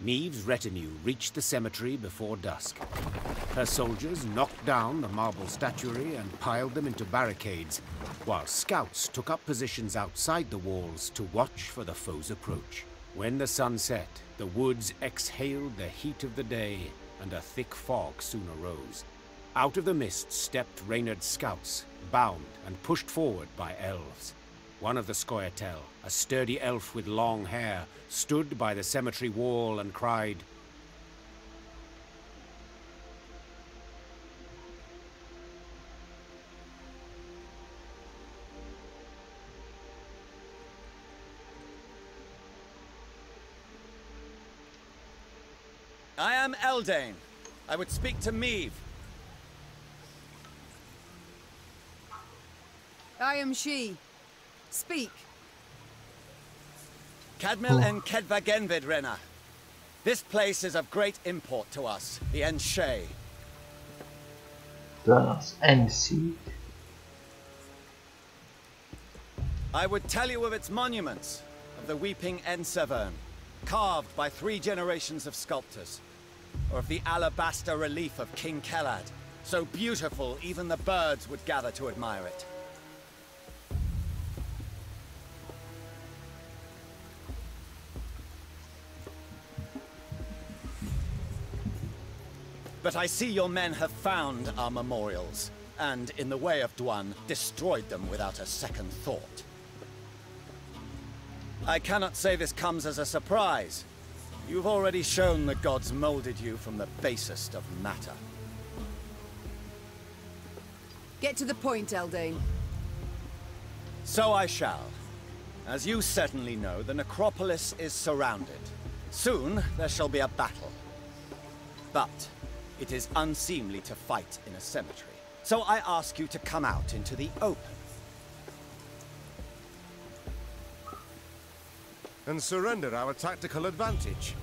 Meave's retinue reached the cemetery before dusk. Her soldiers knocked down the marble statuary and piled them into barricades, while scouts took up positions outside the walls to watch for the foe's approach. When the sun set, the woods exhaled the heat of the day, and a thick fog soon arose. Out of the mist stepped Reynard's scouts, bound and pushed forward by elves. One of the Scoia'tael, a sturdy elf with long hair, stood by the cemetery wall and cried, I am Eldane. I would speak to Meave. I am she. Speak. Cadmil en Kedvagenvid, Rena. This place is of great import to us, the Enshe. Das Ensi. I would tell you of its monuments, of the weeping Ensevern, carved by 3 generations of sculptors, or of the alabaster relief of King Kelad, so beautiful even the birds would gather to admire it. But I see your men have found our memorials, and in the way of Dwan, destroyed them without a second thought. I cannot say this comes as a surprise. You've already shown the gods molded you from the basest of matter. Get to the point, Eldane. So I shall. As you certainly know, the necropolis is surrounded. Soon there shall be a battle. But it is unseemly to fight in a cemetery. So I ask you to come out into the open. And surrender our tactical advantage.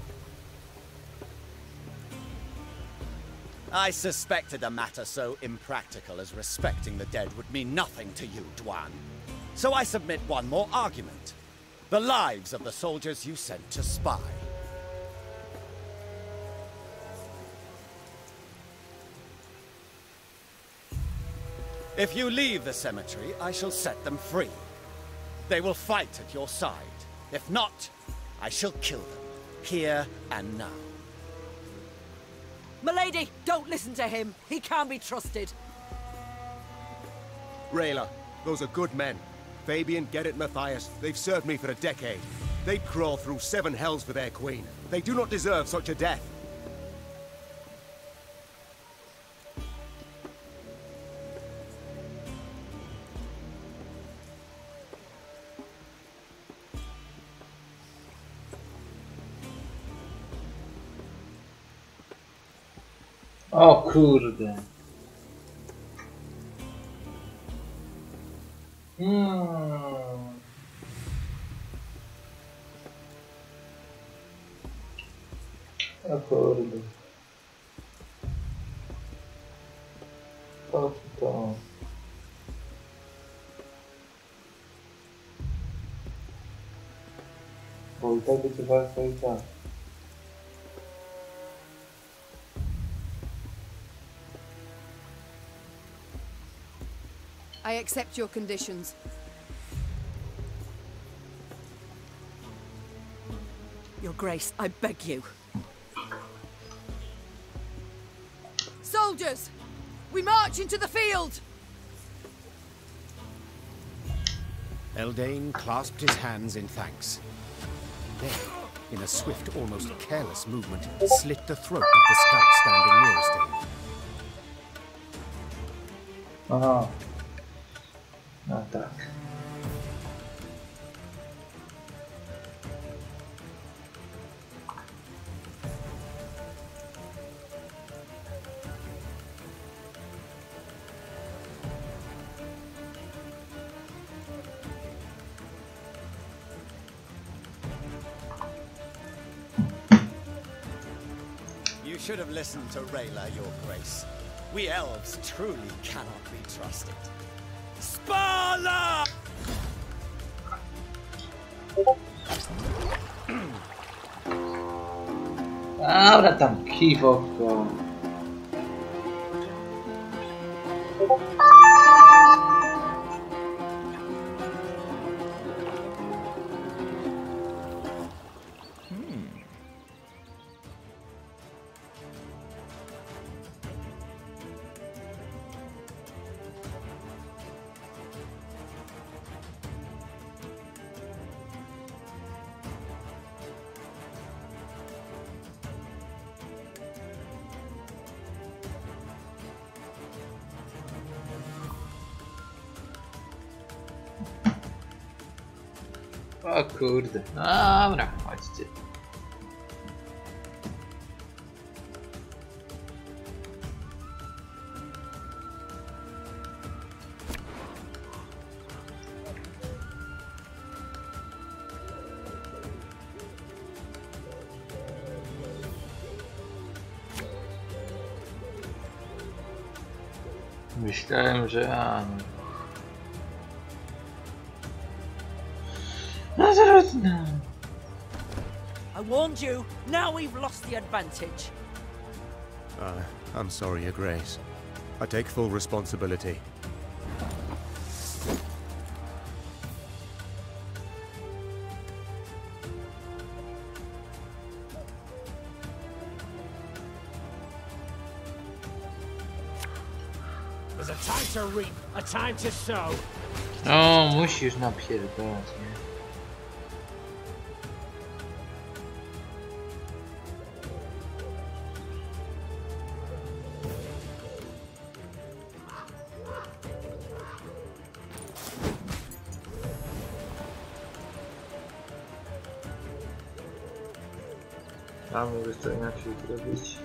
I suspected a matter so impractical as respecting the dead would mean nothing to you, Dwan. So I submit one more argument. The lives of the soldiers you sent to spy. If you leave the cemetery, I shall set them free. They will fight at your side. If not, I shall kill them, here and now. Milady, don't listen to him. He can't be trusted. Rayla, those are good men. Fabian, Gerrit, Matthias, they've served me for a decade. They'd crawl through 7 hells for their queen. They do not deserve such a death. O kurde. O kurde. Po co to? Bo i tak będzie walka i tak. I accept your conditions. Your Grace, I beg you. Soldiers! We march into the field! Eldain clasped his hands in thanks. Then, in a swift, almost careless movement, slit the throat of the scout standing nearest to him. Aha. No tak. You should have listened to Rayla, Your Grace. We elves truly cannot be trusted. Spala! Dobra, tam kiwoko. O kurde, dobra, chodźcie. Myślałem, że no trudno. I warned you. Now we've lost the advantage. I'm sorry, Your Grace. I take full responsibility. There's a time to reap, a time to sow. O, musisz napierdolać, nie? A mogę to inaczej zrobić.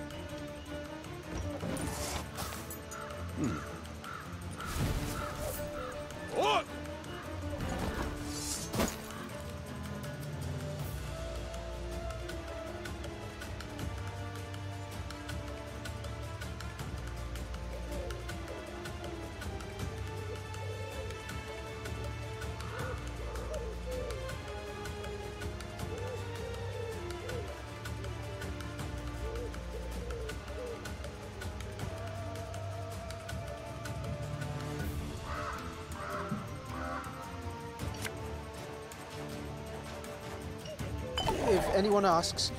If anyone asks,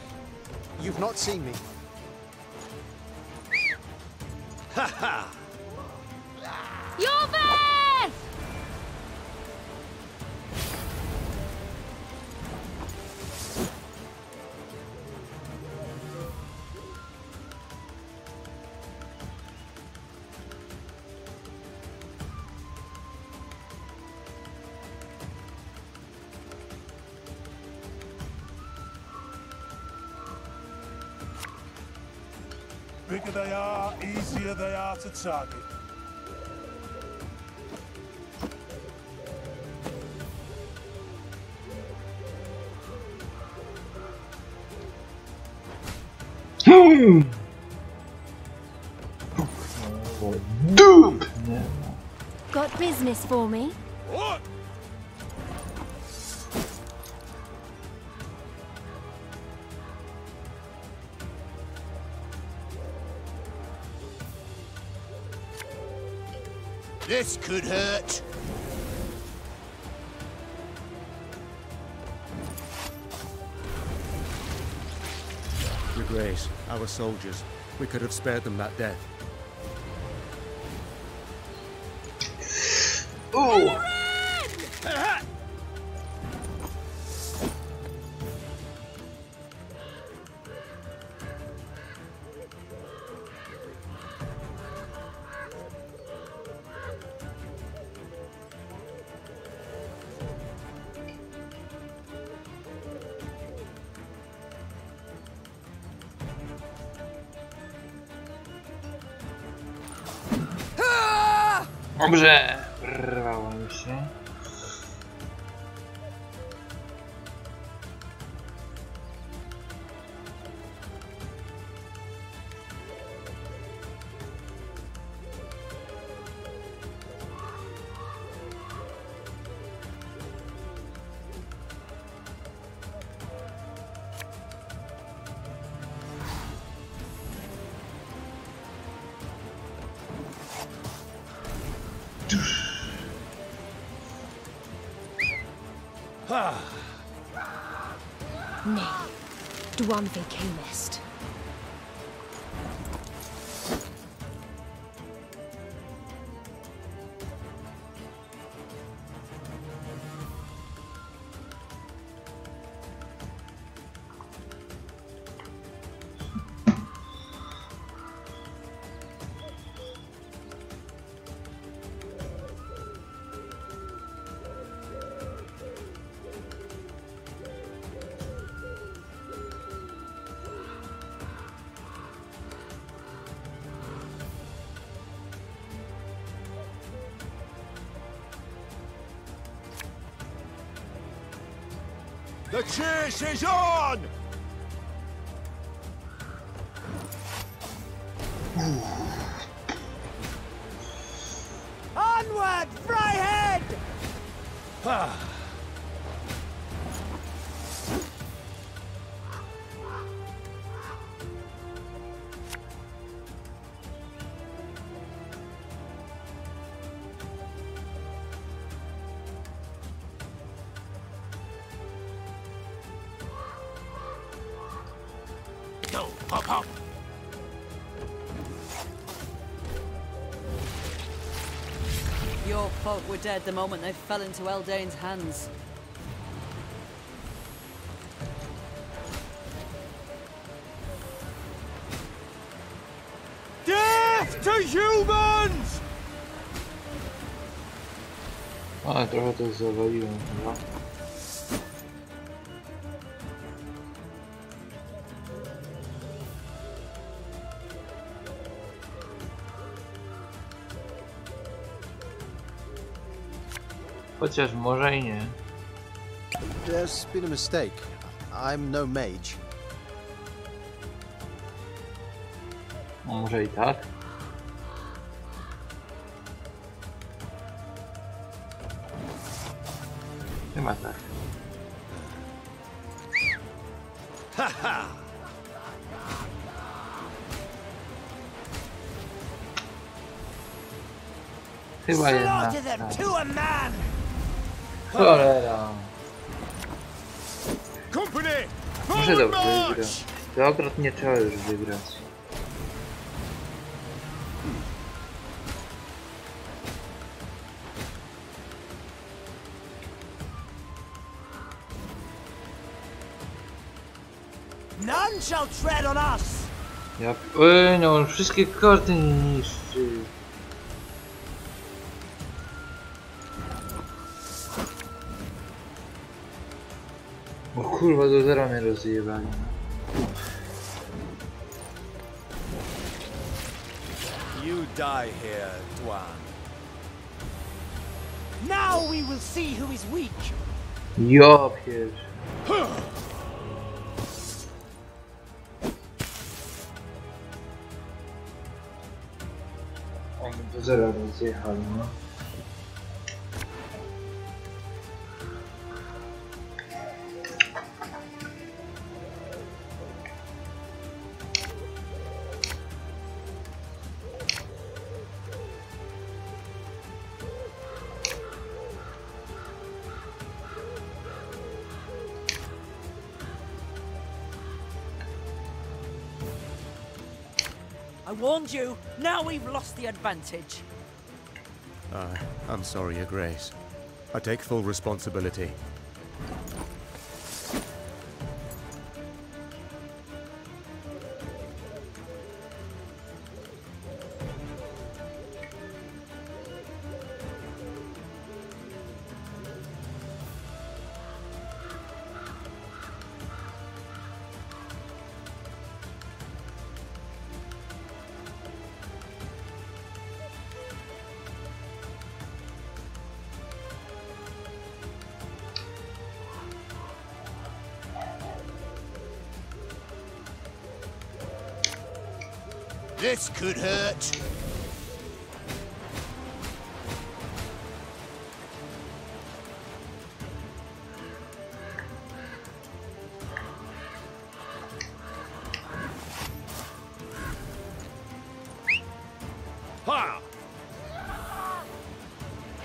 you've not seen me. Ha ha! You're there! Bigger they are, easier they are to target. Dupe! Got business for me? What? This could hurt. Your Grace, our soldiers. We could have spared them that death. Ooh! Dobrze, wyrwało mi się. Nay, dwan fe camest. The chase is on! Onward, Fryhead! Go, hop, hop. Your folk were dead the moment they fell into Eldane's hands. Death to humans! Ale trochę to zawaliłem chyba. Chociaż może i nie. There's been a mistake. I'm no mage. Może i tak. Chyba tak. Chyba jednak. Slaughter them to a man! Cholera. Company! Muszę dobrze wygrać. To akurat nie trzeba już wygrać. None shall tread on us! Ja... no on wszystkie karty niszczy. O kurwa, do zera mnie rozjebali. You die here, Dwan. Now we will see who is weak! Ja pierwszy. Oni do zera rozjechali, no. I warned you. Now we've lost the advantage. I'm sorry, Your Grace. I take full responsibility. This could hurt. Ha!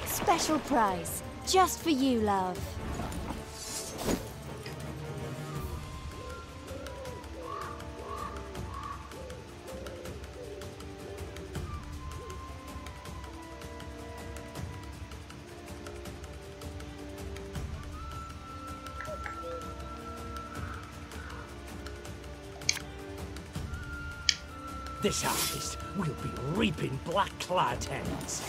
Special prize. Just for you, love. This harvest will be reaping black-clad heads.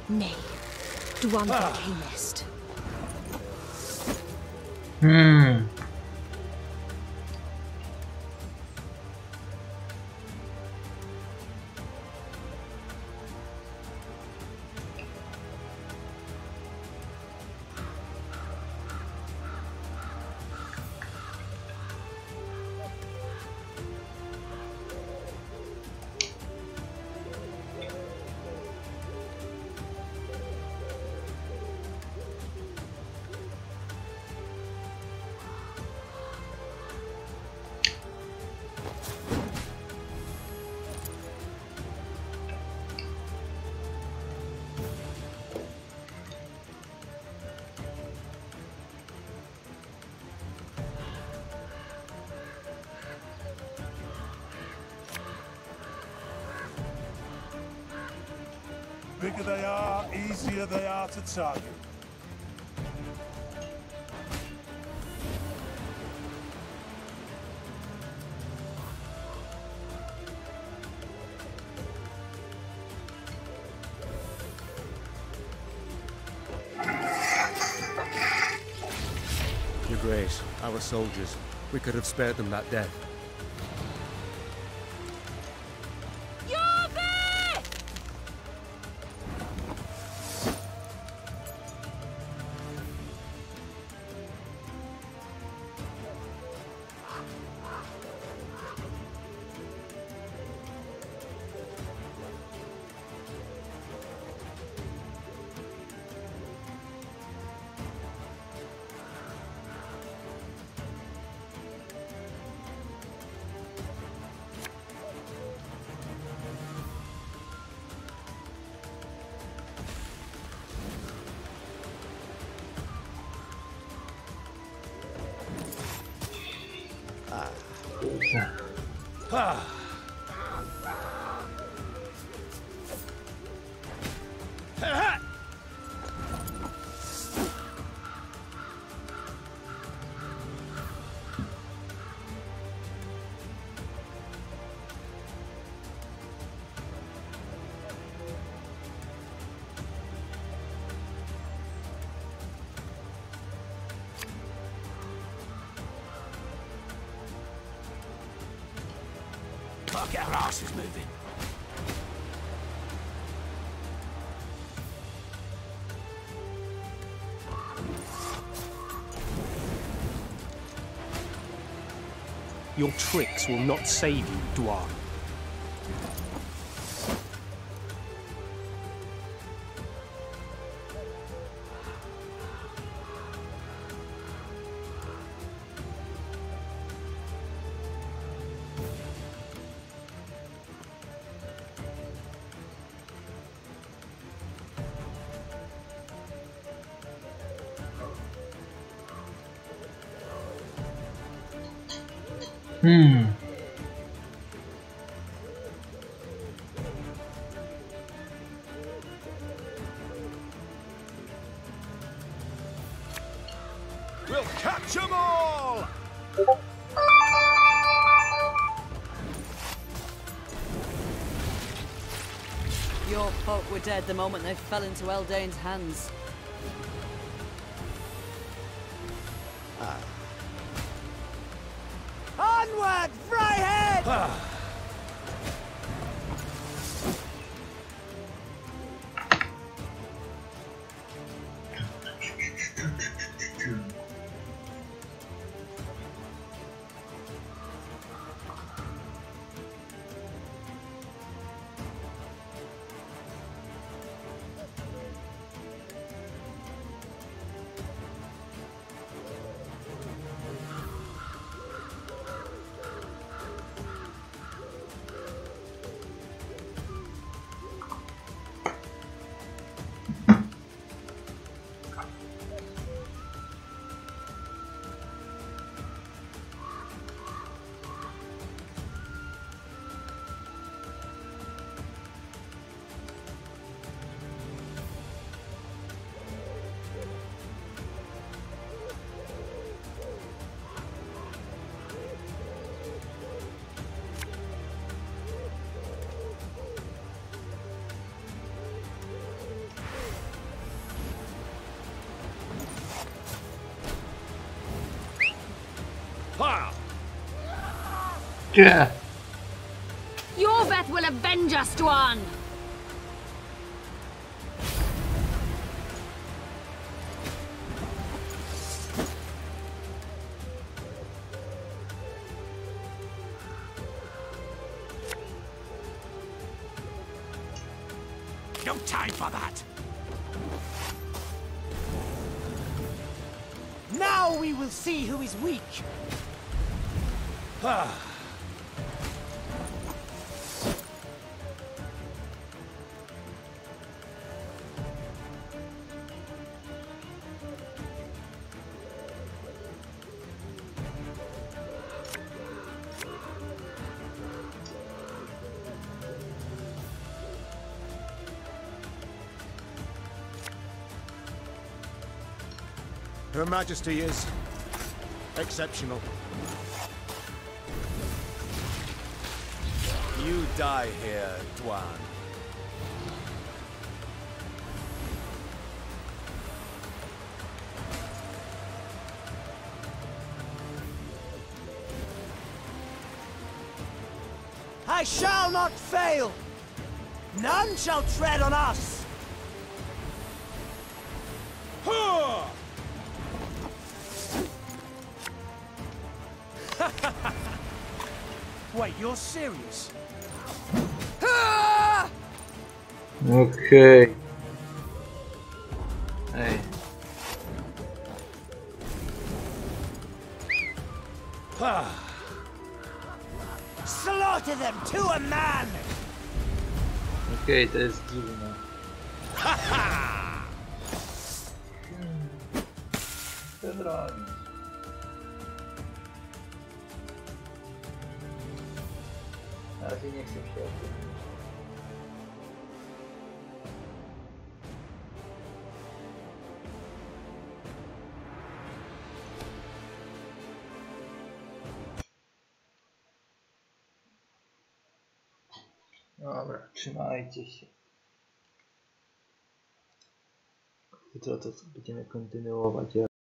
Nay, dwan camest. Bigger they are, easier they are to target. Your Grace, our soldiers. We could have spared them that death. Get our asses moving. Your tricks will not save you, Dwan. We'll catch 'em all! Your folk were dead the moment they fell into Eldane's hands. Onward, Fryhead! Yeah. Your death will avenge us, Dwan! No time for that! Now we will see who is weak. Her Majesty is exceptional. You die here, Dwan. I shall not fail! None shall tread on us! Wait, you're serious? Okay. Hey. Slaughter them to a man! Okay, to jest dziwne. Co zrobić? Na razie nie chcę przyjaciół. Dobra, trzymajcie się. Jutro to będziemy kontynuować.